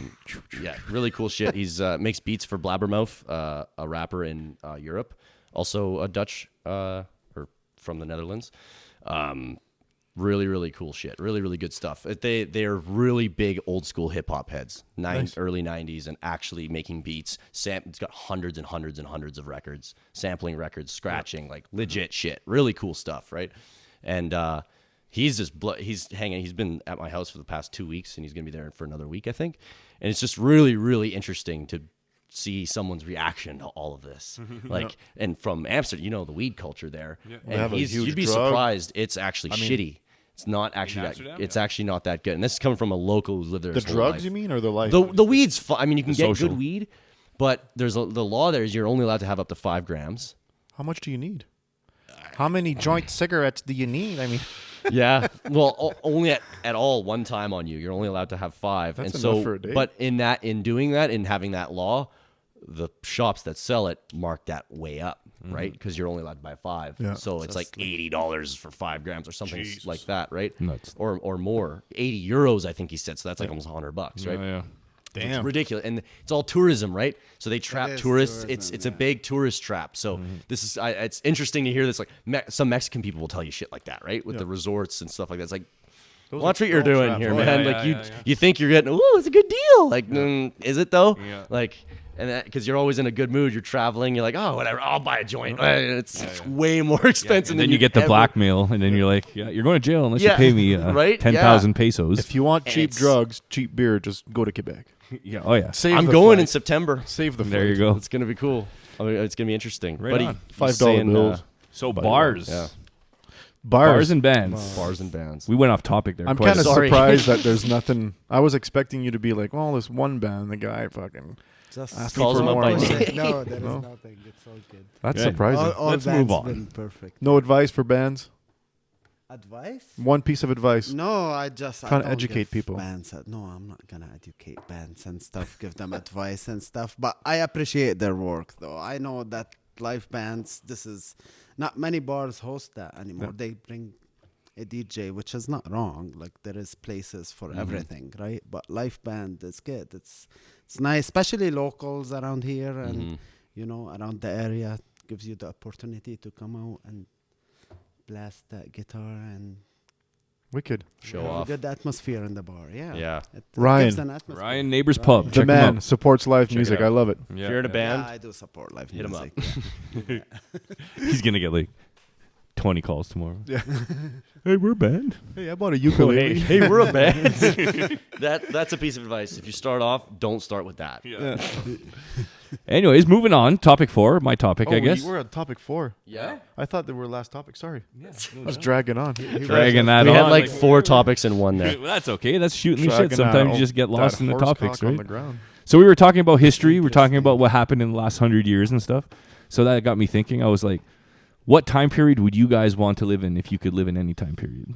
Speaker 3: Really cool shit. He's makes beats for Blabbermouth, a rapper in Europe, also a Dutch or from the Netherlands. Really, really cool shit. Really, really good stuff. They're really big old school hip hop heads. Early 90s and actually making beats. It's got hundreds and hundreds and hundreds of records, sampling records, scratching, like legit shit. Really cool stuff, right? And he's hanging. He's been at my house for the past 2 weeks, and he's gonna be there for another week, I think. And it's just really, really interesting to see someone's reaction to all of this. Like, and from Amsterdam, the weed culture there. Yeah. And you'd be surprised. It's actually shitty. It's not actually it's actually not that good. And this is coming from a local who's lived there.
Speaker 2: The
Speaker 3: his whole
Speaker 2: drugs,
Speaker 3: life.
Speaker 2: you mean, or the life?
Speaker 3: The weed's fun. I mean, you can get
Speaker 1: social.
Speaker 3: good weed, but the law there is you're only allowed to have up to 5 grams.
Speaker 2: How much do you need? How many joint cigarettes do you need? I mean,
Speaker 3: Yeah. Well, only at all one time on you. You're only allowed to have 5.
Speaker 2: That's
Speaker 3: and
Speaker 2: enough
Speaker 3: so,
Speaker 2: for a day.
Speaker 3: But in doing that, in having that law, the shops that sell it mark that way up, right? Because you're only allowed to buy 5.
Speaker 2: Yeah.
Speaker 3: So it's like $80 for 5 grams or something like that, right?
Speaker 1: Nuts.
Speaker 3: Or more. 80 euros, I think he said. So that's like almost $100, right?
Speaker 1: Yeah.
Speaker 2: damn.
Speaker 3: It's ridiculous, and it's all tourism, right? So they trap
Speaker 4: is
Speaker 3: tourists.
Speaker 4: tourism,
Speaker 3: It's a big tourist trap. So this is it's interesting to hear this. Like some Mexican people will tell you shit like that, right? With the resorts and stuff like that. It's like, watch what you're doing here, man. Like you think you're getting, ooh, it's a good deal. Like, is it though?
Speaker 1: Yeah.
Speaker 3: Like, and because you're always in a good mood, you're traveling. You're like, oh, whatever, I'll buy a joint. It's way more expensive.
Speaker 1: And
Speaker 3: than
Speaker 1: then you get the
Speaker 3: ever-
Speaker 1: blackmail, and then you're like, yeah, you're going to jail unless you pay me
Speaker 3: right?
Speaker 1: 10,000 pesos.
Speaker 2: If you want
Speaker 3: And
Speaker 2: cheap
Speaker 3: it's-
Speaker 2: drugs, cheap beer, just go to Quebec.
Speaker 1: Yeah. Oh yeah.
Speaker 2: Save
Speaker 3: I'm
Speaker 2: the
Speaker 3: going
Speaker 2: flight.
Speaker 3: in September.
Speaker 2: Save the flight.
Speaker 1: There you go.
Speaker 3: It's gonna be cool. I mean, it's gonna be interesting.
Speaker 1: Right
Speaker 3: Buddy,
Speaker 1: on.
Speaker 2: $5 bills.
Speaker 1: So bars.
Speaker 3: Yeah.
Speaker 1: Bars and bands.
Speaker 3: Bars and bands.
Speaker 1: We went off topic there.
Speaker 2: I'm
Speaker 1: quite
Speaker 2: kind
Speaker 1: a
Speaker 2: of
Speaker 1: bit.
Speaker 3: Sorry.
Speaker 2: surprised that there's nothing. I was expecting you to be like, well, this one band, the guy fucking
Speaker 4: Just
Speaker 2: asking
Speaker 3: calls
Speaker 2: for
Speaker 3: him up
Speaker 2: more
Speaker 3: by
Speaker 2: money.
Speaker 3: name.
Speaker 4: no, there is
Speaker 2: No?
Speaker 4: nothing. It's all good.
Speaker 2: That's
Speaker 1: Good.
Speaker 2: surprising.
Speaker 4: All
Speaker 1: Let's
Speaker 4: bands
Speaker 1: move on.
Speaker 4: been perfect.
Speaker 2: No advice for bands?
Speaker 4: Advice?
Speaker 2: One piece of advice.
Speaker 4: No, I just
Speaker 2: Trying to
Speaker 4: I don't
Speaker 2: educate
Speaker 4: give
Speaker 2: people.
Speaker 4: Bands, no, I'm not gonna educate bands and stuff. Give them advice and stuff. But I appreciate their work, though. I know that live bands. This is not many bars host that anymore.
Speaker 2: Yeah.
Speaker 4: They bring a DJ, which is not wrong. Like there is places for everything, right? But live band is good. It's nice, especially locals around here and around the area. Gives you the opportunity to come out and blast that guitar and
Speaker 2: Wicked.
Speaker 3: Show
Speaker 4: have
Speaker 3: off.
Speaker 4: a good atmosphere in the bar. Yeah.
Speaker 3: Yeah.
Speaker 4: It
Speaker 2: Ryan.
Speaker 4: gives an atmosphere.
Speaker 1: Ryan Neighbors Pub.
Speaker 2: The
Speaker 1: Check 'em
Speaker 2: man
Speaker 1: out.
Speaker 2: supports live
Speaker 3: Check it
Speaker 2: music.
Speaker 3: out.
Speaker 2: I love it.
Speaker 3: If you're in a band,
Speaker 4: Yeah, I do support live
Speaker 3: hit 'em
Speaker 4: music. Yeah.
Speaker 1: He's gonna get like 20 calls tomorrow.
Speaker 2: Yeah.
Speaker 1: Hey, we're a band.
Speaker 2: Hey, I bought a
Speaker 3: oh,
Speaker 2: ukulele.
Speaker 3: hey, we're a band. That's a piece of advice. If you start off, don't start with that.
Speaker 2: Yeah.
Speaker 1: Anyways, moving on. Topic 4. My topic, I guess.
Speaker 2: We're on topic 4.
Speaker 3: Yeah.
Speaker 2: I thought they were last topic. Sorry.
Speaker 1: Yeah,
Speaker 2: I was dragging on.
Speaker 1: dragging that
Speaker 3: We
Speaker 1: on.
Speaker 3: had like 4 topics in one there.
Speaker 1: Well, that's okay. That's shooting the shit.
Speaker 2: Dragging
Speaker 1: Sometimes
Speaker 2: that
Speaker 1: you just get lost
Speaker 2: that
Speaker 1: in the
Speaker 2: horse
Speaker 1: topics,
Speaker 2: cock on
Speaker 1: right?
Speaker 2: the ground.
Speaker 1: So we were talking about history. We're talking about what happened in the last 100 years and stuff. So that got me thinking. I was like, what time period would you guys want to live in if you could live in any time period?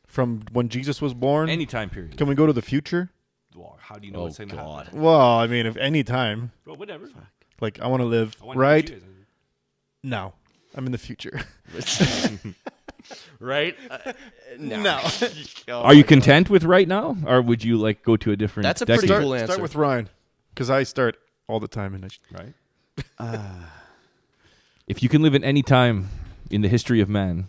Speaker 2: From when Jesus was born.
Speaker 1: Any time period.
Speaker 2: Can we go to the future?
Speaker 1: Well, how do you know
Speaker 3: Oh,
Speaker 1: what's going to
Speaker 3: God.
Speaker 1: happen?
Speaker 2: Well, I mean, if any time.
Speaker 1: Well, whatever.
Speaker 2: Like, I want to live
Speaker 1: I wanna know what
Speaker 2: right
Speaker 1: you guys are.
Speaker 2: now. I'm in the future.
Speaker 3: Right? No. Oh
Speaker 1: Are you
Speaker 3: my God.
Speaker 1: content with right now, or would you like go to a different?
Speaker 3: That's a pretty
Speaker 1: decade?
Speaker 3: cool answer.
Speaker 2: Start with Ryan, because I start all the time. And
Speaker 1: Right. If you can live in any time in the history of man,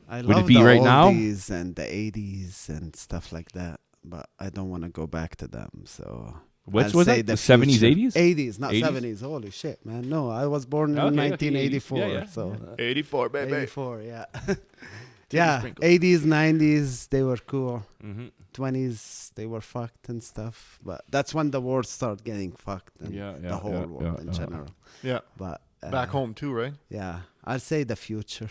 Speaker 4: I
Speaker 1: Would it
Speaker 4: love
Speaker 1: be
Speaker 4: the
Speaker 1: right now?
Speaker 4: oldies and the 80s and stuff like that, but I don't want to go back to them. So
Speaker 1: what
Speaker 4: I'll
Speaker 1: was
Speaker 4: say
Speaker 1: that? The 70s,
Speaker 4: future.
Speaker 1: 80s?
Speaker 4: 80s, not
Speaker 1: 80s?
Speaker 4: 70s. Holy shit, man! No, I was born in
Speaker 1: Okay, okay,
Speaker 4: 1984,
Speaker 1: 80s. Yeah.
Speaker 4: so
Speaker 2: 84, baby.
Speaker 4: 84, yeah. Yeah, 80s, 90s, they were cool.
Speaker 1: Mm-hmm.
Speaker 4: 20s, they were fucked and stuff. But that's when the world started getting fucked, and
Speaker 1: Yeah, yeah,
Speaker 4: the whole
Speaker 1: yeah,
Speaker 4: world
Speaker 1: yeah,
Speaker 4: in
Speaker 1: yeah.
Speaker 4: general.
Speaker 2: Yeah.
Speaker 4: But
Speaker 2: Back home, too, right?
Speaker 4: Yeah, I'll say the future.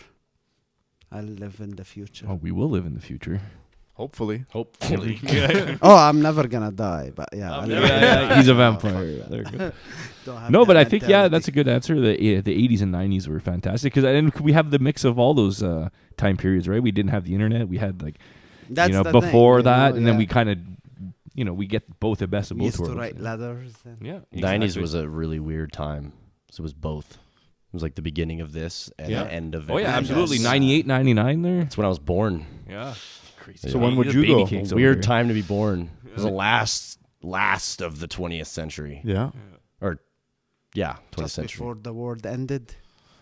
Speaker 4: I'll live in the future.
Speaker 1: Oh, we will live in the future.
Speaker 2: Hopefully.
Speaker 3: Hopefully.
Speaker 4: Oh, I'm never gonna die, but yeah. I'll live in the
Speaker 1: Yeah, he's a
Speaker 4: future.
Speaker 1: vampire. There you go.
Speaker 4: Don't have
Speaker 1: No,
Speaker 4: that
Speaker 1: but I think
Speaker 4: mentality.
Speaker 1: that's a good answer. The 80s and 90s were fantastic because then we have the mix of all those time periods, right? We didn't have the internet. We had like
Speaker 4: That's the
Speaker 1: before
Speaker 4: thing,
Speaker 1: that, and then
Speaker 4: yeah.
Speaker 1: we kind of we get both the best of
Speaker 4: We
Speaker 1: both
Speaker 4: used to
Speaker 1: worlds.
Speaker 4: write letters. And
Speaker 1: Yeah,
Speaker 3: 90s
Speaker 1: exactly.
Speaker 3: was a really weird time. So it was both. It was like the beginning of this and
Speaker 1: Yeah.
Speaker 3: the end of
Speaker 1: Oh yeah,
Speaker 3: everything
Speaker 1: absolutely.
Speaker 3: else.
Speaker 1: 98, 99 there.
Speaker 3: That's when I was born.
Speaker 1: Yeah, crazy.
Speaker 2: So when would
Speaker 1: These
Speaker 2: you
Speaker 1: baby
Speaker 2: go?
Speaker 1: cakes over
Speaker 3: Weird
Speaker 1: here.
Speaker 3: time to be born. It was the last of the 20th century.
Speaker 2: Yeah.
Speaker 3: Or, yeah, 20th
Speaker 4: just
Speaker 3: century.
Speaker 4: before the world ended.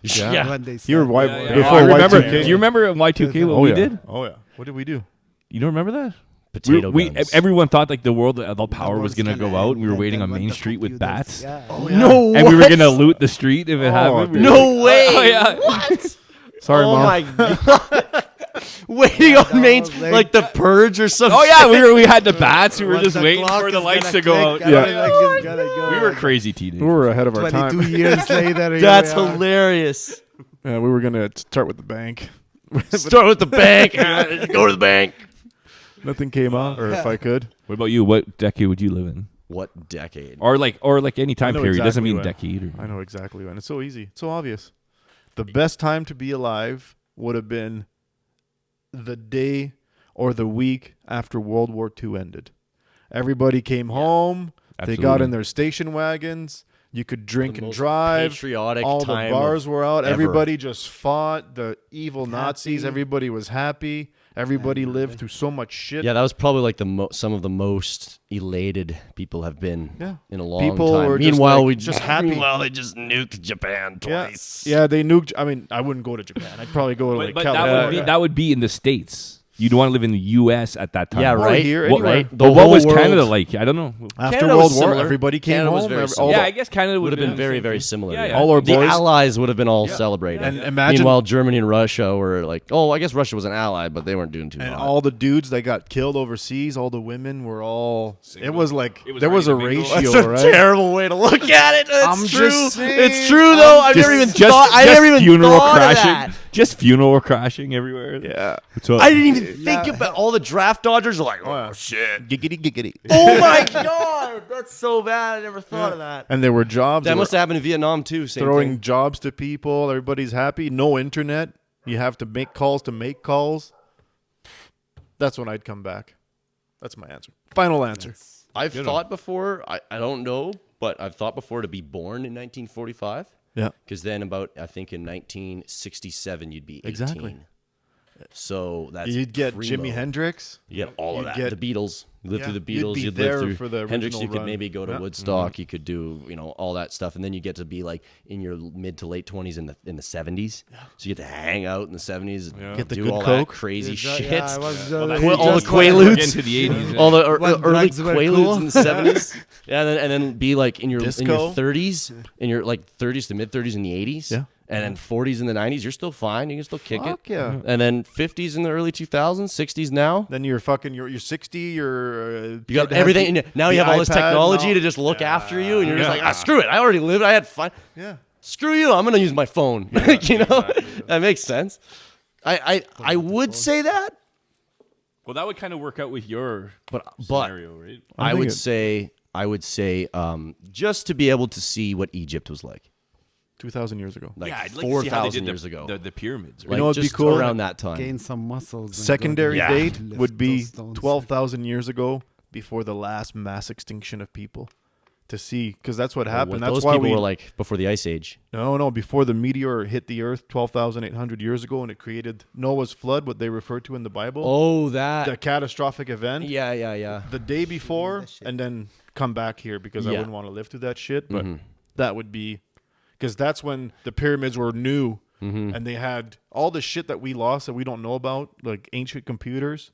Speaker 3: Yeah.
Speaker 4: When they
Speaker 2: You were
Speaker 4: said
Speaker 2: why,
Speaker 4: that.
Speaker 1: Yeah.
Speaker 2: before
Speaker 1: I remember.
Speaker 2: Y2K.
Speaker 1: Do you remember in Y2K what
Speaker 2: Oh
Speaker 1: we
Speaker 2: yeah.
Speaker 1: did?
Speaker 2: Oh yeah. What did we do?
Speaker 1: You don't remember that?
Speaker 3: Potato
Speaker 1: we
Speaker 3: guns.
Speaker 1: everyone thought like the world, the
Speaker 4: The
Speaker 1: power was
Speaker 4: world's
Speaker 1: gonna go
Speaker 4: gonna
Speaker 1: out.
Speaker 4: end,
Speaker 1: We were
Speaker 4: and
Speaker 1: waiting
Speaker 4: then
Speaker 1: on
Speaker 4: when
Speaker 1: Main
Speaker 4: the
Speaker 1: Street with
Speaker 4: computers-
Speaker 1: bats,
Speaker 4: Yeah.
Speaker 3: No,
Speaker 1: and we were
Speaker 3: what?
Speaker 1: gonna loot the street if it happened.
Speaker 2: dude.
Speaker 3: No way.
Speaker 1: Oh, yeah.
Speaker 3: What?
Speaker 2: Sorry,
Speaker 3: oh
Speaker 2: Mom.
Speaker 3: my god. Waiting on
Speaker 4: that
Speaker 3: Main
Speaker 4: was
Speaker 3: Street,
Speaker 4: like-
Speaker 3: like the purge or something.
Speaker 1: Oh yeah, we had the bats. We were
Speaker 4: Once
Speaker 1: just
Speaker 4: the
Speaker 1: waiting
Speaker 4: clock
Speaker 1: for the
Speaker 4: is
Speaker 1: lights
Speaker 4: gonna
Speaker 1: to go
Speaker 4: click,
Speaker 1: out.
Speaker 4: everything
Speaker 2: Yeah.
Speaker 4: is gonna go.
Speaker 1: We were crazy teenagers.
Speaker 2: We were ahead of our
Speaker 4: 22
Speaker 2: time.
Speaker 4: years later. here
Speaker 3: That's
Speaker 4: we are.
Speaker 3: hilarious.
Speaker 2: Yeah, we were gonna start with the bank.
Speaker 3: Start with the bank. Go to the bank.
Speaker 2: Nothing came out, or if I could.
Speaker 1: What about you? What decade would you live in?
Speaker 3: What decade?
Speaker 1: Or like any time
Speaker 2: I know
Speaker 1: period. Doesn't
Speaker 2: exactly
Speaker 1: mean
Speaker 2: when.
Speaker 1: decade. Or,
Speaker 2: I know exactly when. It's so easy. It's so obvious. The best time to be alive would have been the day or the week after World War II ended. Everybody came home. They got
Speaker 1: Absolutely.
Speaker 2: in their station wagons. You could drink
Speaker 3: The
Speaker 2: and
Speaker 3: most
Speaker 2: drive.
Speaker 3: patriotic
Speaker 2: All the
Speaker 3: time
Speaker 2: bars
Speaker 3: of
Speaker 2: were out.
Speaker 3: ever.
Speaker 2: Everybody just fought the evil Nazis.
Speaker 4: Happy.
Speaker 2: Everybody was happy. Everybody lived through so much shit.
Speaker 3: Yeah, that was probably like some of the most elated people have been
Speaker 2: Yeah.
Speaker 3: in a long
Speaker 2: People
Speaker 3: time.
Speaker 2: were just,
Speaker 3: Meanwhile,
Speaker 2: like,
Speaker 3: we
Speaker 2: just happy.
Speaker 3: Meanwhile, they just nuked Japan
Speaker 2: Yeah.
Speaker 3: twice.
Speaker 2: Yeah, they nuked. I mean, I wouldn't go to Japan. I'd probably go to like
Speaker 1: but
Speaker 2: California.
Speaker 1: that would be in the States. You'd want to live in the U.S. at that time.
Speaker 3: Yeah,
Speaker 2: Or
Speaker 3: right.
Speaker 2: here,
Speaker 1: What,
Speaker 2: anywhere.
Speaker 3: right?
Speaker 1: But
Speaker 3: The
Speaker 1: what
Speaker 3: whole
Speaker 1: was
Speaker 3: world-
Speaker 1: Canada like? I don't know.
Speaker 2: After
Speaker 3: Canada
Speaker 2: World
Speaker 3: was
Speaker 2: War,
Speaker 3: similar.
Speaker 2: everybody came
Speaker 3: Canada was
Speaker 2: home.
Speaker 3: very
Speaker 2: all
Speaker 3: similar.
Speaker 1: Yeah,
Speaker 2: the-
Speaker 1: I guess Canada
Speaker 3: Would have been very, very
Speaker 1: very
Speaker 3: similar.
Speaker 1: Yeah,
Speaker 3: yeah.
Speaker 1: yeah.
Speaker 2: All our
Speaker 3: The
Speaker 2: boys-
Speaker 3: Allies would have been all celebrating.
Speaker 2: And imagine-
Speaker 3: Meanwhile, Germany and Russia were like, oh, I guess Russia was an ally, but they weren't doing too
Speaker 2: And
Speaker 3: hot.
Speaker 2: all the dudes that got killed overseas, all the women were all.
Speaker 1: Single.
Speaker 2: It was like
Speaker 1: It was
Speaker 2: there was a
Speaker 1: ready to mingle.
Speaker 2: ratio,
Speaker 3: That's a
Speaker 2: right?
Speaker 3: terrible way to look at it. It's
Speaker 2: I'm
Speaker 3: true.
Speaker 2: just saying.
Speaker 3: It's true though. I've never even thought. I never even
Speaker 1: funeral
Speaker 3: thought of
Speaker 1: crashing.
Speaker 3: that.
Speaker 1: Just funeral crashing everywhere.
Speaker 2: Yeah.
Speaker 1: What's up?
Speaker 3: I didn't even think about all the draft dodgers are like, oh
Speaker 2: yeah.
Speaker 3: shit.
Speaker 2: Giggity giggity.
Speaker 3: Oh my god, that's so bad. I never thought of that.
Speaker 2: And there were jobs.
Speaker 3: That
Speaker 2: They
Speaker 3: must
Speaker 2: were
Speaker 3: have happened in Vietnam too. Same
Speaker 2: throwing
Speaker 3: thing.
Speaker 2: jobs to people. Everybody's happy. No internet. You have to make calls to make calls. That's when I'd come back. That's my answer. Final answer.
Speaker 3: I've thought before. I don't know, but I've thought before to be born in 1945.
Speaker 2: Yeah.
Speaker 3: Because then I think in 1967 you'd be 18.
Speaker 2: Exactly.
Speaker 3: So that's
Speaker 2: You'd get
Speaker 3: primo.
Speaker 2: Jimi Hendrix.
Speaker 3: You get all of
Speaker 2: You'd
Speaker 3: that.
Speaker 2: get-
Speaker 3: The Beatles. You live
Speaker 2: Yeah,
Speaker 3: through the
Speaker 2: you'd
Speaker 3: Beatles.
Speaker 2: be
Speaker 3: You'd
Speaker 2: there
Speaker 3: live through
Speaker 2: for the
Speaker 3: Hendrix.
Speaker 2: original
Speaker 3: You could
Speaker 2: run.
Speaker 3: maybe go to
Speaker 2: Yeah.
Speaker 3: Woodstock. You could do all that stuff, and then you get to be like in your mid to late 20s in the 70s. So you get to hang out in the 70s. And
Speaker 2: Get the
Speaker 3: do
Speaker 2: good
Speaker 3: all
Speaker 2: Coke.
Speaker 3: that crazy
Speaker 4: Yeah,
Speaker 3: shit.
Speaker 4: I was,
Speaker 3: all the
Speaker 4: just
Speaker 3: Quaaludes.
Speaker 1: Into the 80s.
Speaker 3: All the
Speaker 4: When
Speaker 3: early
Speaker 4: drugs were
Speaker 3: Quaaludes
Speaker 4: cool.
Speaker 3: in the 70s. Yeah, and then be like in your
Speaker 2: Disco.
Speaker 3: 30s, in your like 30s to mid 30s in the 80s.
Speaker 2: Yeah.
Speaker 3: And then 40s in the 90s, you're still fine. You can still kick
Speaker 2: Fuck
Speaker 3: it.
Speaker 2: yeah.
Speaker 3: And then 50s in the early 2000s, 60s now.
Speaker 2: Then you're 60. You're
Speaker 3: You got everything. And now you have all this technology to just look after you, and you're just like, screw it. I already lived. I had fun.
Speaker 2: Yeah.
Speaker 3: Screw you. I'm gonna use my phone. You know, that makes sense. I would say that,
Speaker 1: Well, that would kind of work out with your
Speaker 3: but
Speaker 1: scenario, right?
Speaker 2: I
Speaker 3: I
Speaker 2: think
Speaker 3: would say just to be able to see what Egypt was like
Speaker 2: 2,000 years ago.
Speaker 3: like
Speaker 1: I'd like to see how they
Speaker 3: 4,000
Speaker 1: did
Speaker 3: years ago.
Speaker 1: The pyramids, right?
Speaker 3: Like
Speaker 2: know what'd be
Speaker 3: just
Speaker 2: cool?
Speaker 3: around that time.
Speaker 4: gain some muscles. and
Speaker 2: Secondary
Speaker 4: go there.
Speaker 2: date
Speaker 4: Lift
Speaker 2: would be
Speaker 4: those stones.
Speaker 2: 12,000 years ago, before the last mass extinction of people. To see, because that's what happened. That's
Speaker 3: Those
Speaker 2: why
Speaker 3: people
Speaker 2: we
Speaker 3: were like before the ice age.
Speaker 2: no before the meteor hit the Earth 12,800 years ago, and it created Noah's flood, what they refer to in the Bible.
Speaker 3: Oh, that.
Speaker 2: The catastrophic event.
Speaker 3: Yeah.
Speaker 2: The day before,
Speaker 4: that shit.
Speaker 2: and then come back here because I
Speaker 3: Yeah.
Speaker 2: wouldn't want to live through that shit. But
Speaker 3: Mhm.
Speaker 2: that would be because that's when the pyramids were new, and they had all the shit that we lost that we don't know about, like ancient computers.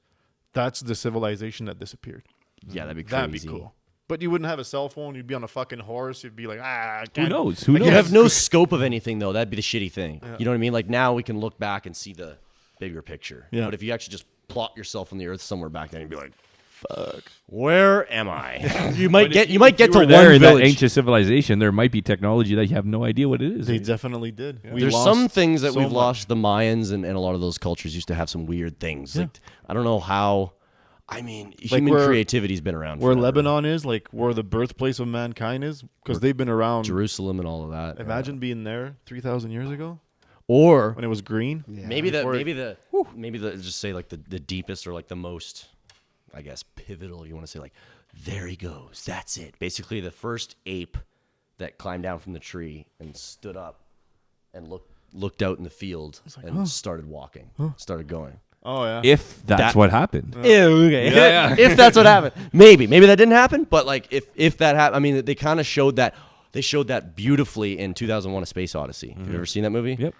Speaker 2: That's the civilization that disappeared.
Speaker 3: Yeah, that'd be crazy.
Speaker 2: That'd be cool. But you wouldn't have a cell phone. You'd be on a fucking horse. You'd be like, I
Speaker 1: Who
Speaker 2: can't.
Speaker 1: knows? Who
Speaker 3: You
Speaker 1: knows?
Speaker 3: have no scope of anything though. That'd be the shitty thing. You know what I mean? Like now we can look back and see the bigger picture.
Speaker 2: Yeah.
Speaker 3: But if you actually just plot yourself on the Earth somewhere back then, you'd be like, "Fuck, where am I?" You might get to
Speaker 1: there
Speaker 3: one
Speaker 1: in that
Speaker 3: village.
Speaker 1: ancient civilization. There might be technology that you have no idea what it is.
Speaker 2: They
Speaker 1: right?
Speaker 2: definitely did. We
Speaker 3: There's
Speaker 2: lost
Speaker 3: some things that
Speaker 2: so
Speaker 3: we've
Speaker 2: much.
Speaker 3: lost. The Mayans and a lot of those cultures used to have some weird things. Like I don't know how. I mean, human
Speaker 2: where-
Speaker 3: creativity's been around.
Speaker 2: Where
Speaker 3: forever.
Speaker 2: Lebanon is, like where the birthplace of mankind is, because they've been around.
Speaker 3: Jerusalem, and all of that.
Speaker 2: Imagine being there 3,000 years ago
Speaker 3: Or
Speaker 2: when it was green.
Speaker 4: Yeah.
Speaker 3: maybe
Speaker 2: Before-
Speaker 3: the just say like the deepest or like the most, I guess, pivotal. You want to say like, there he goes. That's it. Basically, the first ape that climbed down from the tree and stood up and looked out in the field and started walking, started going.
Speaker 2: Oh yeah.
Speaker 1: If that's what happened.
Speaker 3: Okay.
Speaker 1: Yeah.
Speaker 3: If that's what happened, maybe that didn't happen, but like if that happened, I mean, they kind of showed that They showed that beautifully in 2001: A Space Odyssey. Have you ever seen that movie?
Speaker 1: Yep.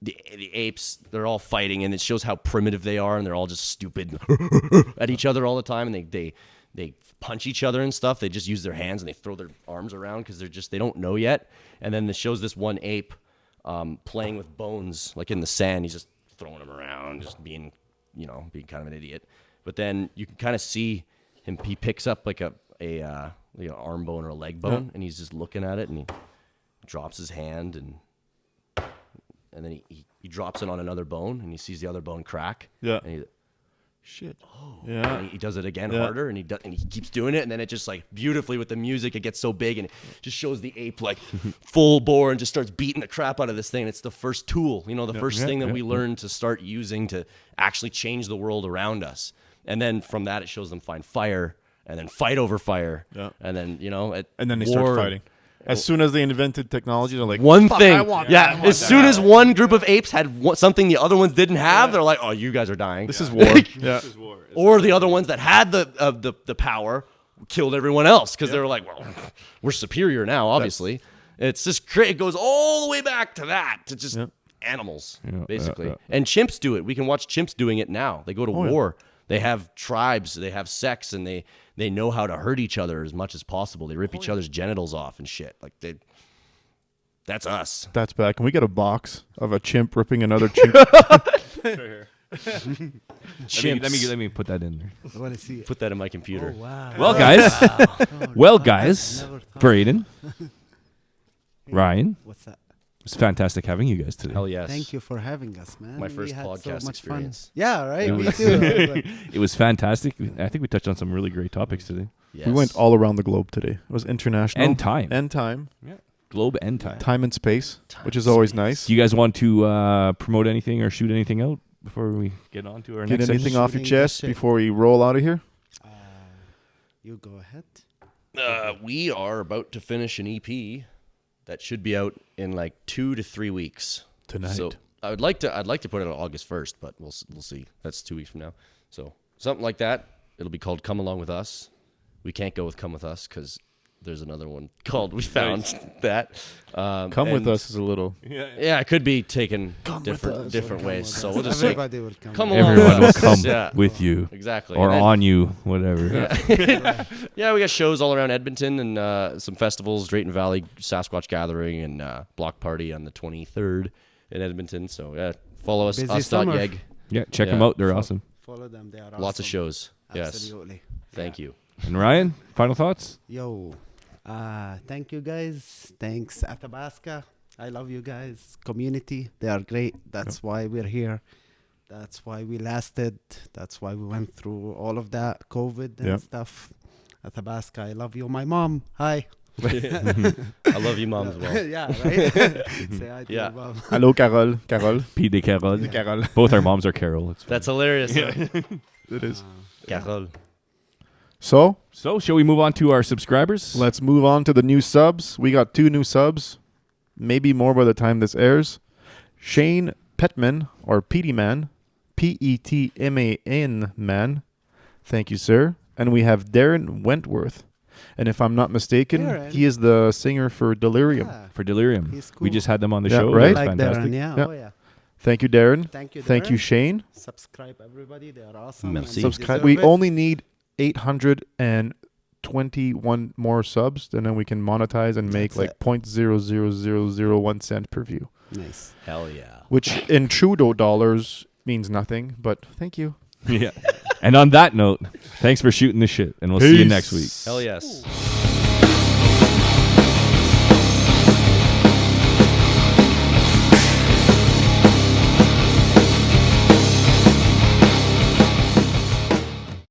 Speaker 3: The apes, they're all fighting, and it shows how primitive they are, and they're all just stupid at each other all the time, and they punch each other and stuff. They just use their hands and they throw their arms around because they don't know yet. And then it shows this one ape playing with bones, like in the sand. He's just throwing them around, just being kind of an idiot. But then you can kind of see him. He picks up like a arm bone or a leg bone, and he's just looking at it, and he drops his hand, and then he drops it on another bone, and he sees the other bone crack.
Speaker 2: Yeah.
Speaker 3: And
Speaker 2: Shit.
Speaker 3: oh.
Speaker 2: Yeah.
Speaker 3: And he does it again harder, and he keeps doing it, and then it just like beautifully with the music, it gets so big, and it just shows the ape like full bore and just starts beating the crap out of this thing. And it's the first tool, the first thing that we learn to start using to actually change the world around us. And then from that, it shows them find fire and then fight over fire. Yeah. And then
Speaker 2: and then they start fighting. As soon as they invented technology, they're like,
Speaker 3: one
Speaker 2: fuck,
Speaker 3: thing.
Speaker 2: I want
Speaker 3: As soon as one group of apes had something the other ones didn't have, they're like, oh, you guys are dying.
Speaker 2: This is war.
Speaker 1: This is war.
Speaker 3: Or the other ones that had the power killed everyone else because they were like, well, we're superior now, obviously. It's just great. It goes all the way back to that, to just animals, basically. And chimps do it. We can watch chimps doing it now. They go to war. They have tribes. They have sex, and they know how to hurt each other as much as possible. They rip each other's genitals off and shit. Like that's us.
Speaker 2: That's bad. Can we get a box of a chimp ripping another chimp?
Speaker 3: Chimps.
Speaker 1: Let me put that in there.
Speaker 4: I want to see it.
Speaker 3: Put that in my computer.
Speaker 4: Oh, wow.
Speaker 1: Well, guys,
Speaker 4: Never thought.
Speaker 1: Braden, Ryan,
Speaker 4: What's that?
Speaker 1: it's fantastic having you guys today.
Speaker 3: Hell yes.
Speaker 4: Thank you for having us, man.
Speaker 3: My
Speaker 4: We
Speaker 3: first
Speaker 4: had so
Speaker 3: podcast
Speaker 4: much
Speaker 3: experience.
Speaker 4: Fun. Yeah, right.
Speaker 1: It
Speaker 4: Me
Speaker 1: was-
Speaker 4: too.
Speaker 1: It was fantastic. I think we touched on some really great topics today.
Speaker 3: Yes.
Speaker 2: We went all around the globe today. It was international.
Speaker 1: And time.
Speaker 2: And time.
Speaker 1: Globe and time.
Speaker 2: Time and space,
Speaker 3: Time
Speaker 2: which is
Speaker 3: and
Speaker 2: always
Speaker 3: space.
Speaker 2: nice.
Speaker 1: Do you guys want to promote anything or shoot anything out before we get on to our
Speaker 2: Get
Speaker 1: next
Speaker 2: anything
Speaker 1: section?
Speaker 2: off your
Speaker 4: Shooting the
Speaker 2: chest
Speaker 4: shit.
Speaker 2: before we roll out of here?
Speaker 4: You go ahead.
Speaker 3: We are about to finish an EP that should be out in like 2 to 3 weeks.
Speaker 2: Tonight.
Speaker 3: So I'd like to put it on August 1st, but we'll see. That's 2 weeks from now. So something like that. It'll be called Come Along With Us. We can't go with Come With Us because there's another one called We Found that.
Speaker 2: Come with us is a little.
Speaker 3: Yeah, it could be taken different ways. So we'll just say
Speaker 4: Everybody will
Speaker 3: come
Speaker 4: along.
Speaker 3: along.
Speaker 1: Everyone will
Speaker 3: with us.
Speaker 1: come
Speaker 3: Yeah.
Speaker 1: with you.
Speaker 3: Exactly.
Speaker 1: Or
Speaker 3: And then-
Speaker 1: on you, whatever.
Speaker 3: Yeah, we got shows all around Edmonton and some festivals, Drayton Valley Sasquatch Gathering and Block Party on the 23rd in Edmonton. So yeah, follow us,
Speaker 4: Busy summer.
Speaker 3: us.yeg.
Speaker 1: Yeah, check them
Speaker 3: Yeah.
Speaker 1: out. They're awesome.
Speaker 4: Follow them. They are
Speaker 3: Lots of
Speaker 4: awesome.
Speaker 3: shows. Yes.
Speaker 4: Absolutely.
Speaker 3: Thank you.
Speaker 1: And Ryan, final thoughts?
Speaker 4: Yo, thank you guys. Thanks Athabasca. I love you guys. Community, they are great. That's why we're here. That's why we lasted. That's why we went through all of that COVID and stuff. Athabasca, I love you. My mom, hi.
Speaker 3: I love you, Mom, as well.
Speaker 4: Yeah, right. Say hi to
Speaker 3: Yeah.
Speaker 4: your mom.
Speaker 2: Hello, Carol. Carol.
Speaker 1: P. de Carol.
Speaker 2: Carol.
Speaker 1: Both our moms are Carol. It's
Speaker 3: That's hilarious.
Speaker 2: It is.
Speaker 3: Carol.
Speaker 2: So,
Speaker 1: So, shall we move on to our subscribers?
Speaker 2: let's move on to the new subs. We got 2 new subs. Maybe more by the time this airs. Shane Petman, or Petey Man. Petman Man. Thank you, sir. And we have Darren Wentworth. And if I'm not mistaken,
Speaker 4: Darren.
Speaker 2: he is the singer for Delirium.
Speaker 4: Yeah.
Speaker 1: For Delirium.
Speaker 4: He's
Speaker 1: We
Speaker 4: cool.
Speaker 1: just had them on the
Speaker 2: Yeah,
Speaker 1: show.
Speaker 2: right?
Speaker 1: It was
Speaker 4: Like
Speaker 1: fantastic.
Speaker 4: Darren, yeah.
Speaker 2: Yeah.
Speaker 4: Oh yeah.
Speaker 2: Thank you, Darren.
Speaker 4: Thank you.
Speaker 2: Thank you,
Speaker 4: Darren.
Speaker 2: Shane.
Speaker 4: Subscribe everybody. They are awesome.
Speaker 3: Merci.
Speaker 4: and they
Speaker 2: Subscribe.
Speaker 4: deserve
Speaker 2: We
Speaker 4: it.
Speaker 2: only need 821 more subs, and then we can monetize and make
Speaker 4: That's
Speaker 2: like 0.00001 cent per view,
Speaker 4: Nice.
Speaker 3: Hell yeah.
Speaker 2: which in Trudeau dollars means nothing. But thank you.
Speaker 1: Yeah. And on that note, thanks for shooting the shit, and we'll see you next week.
Speaker 3: Hell yes.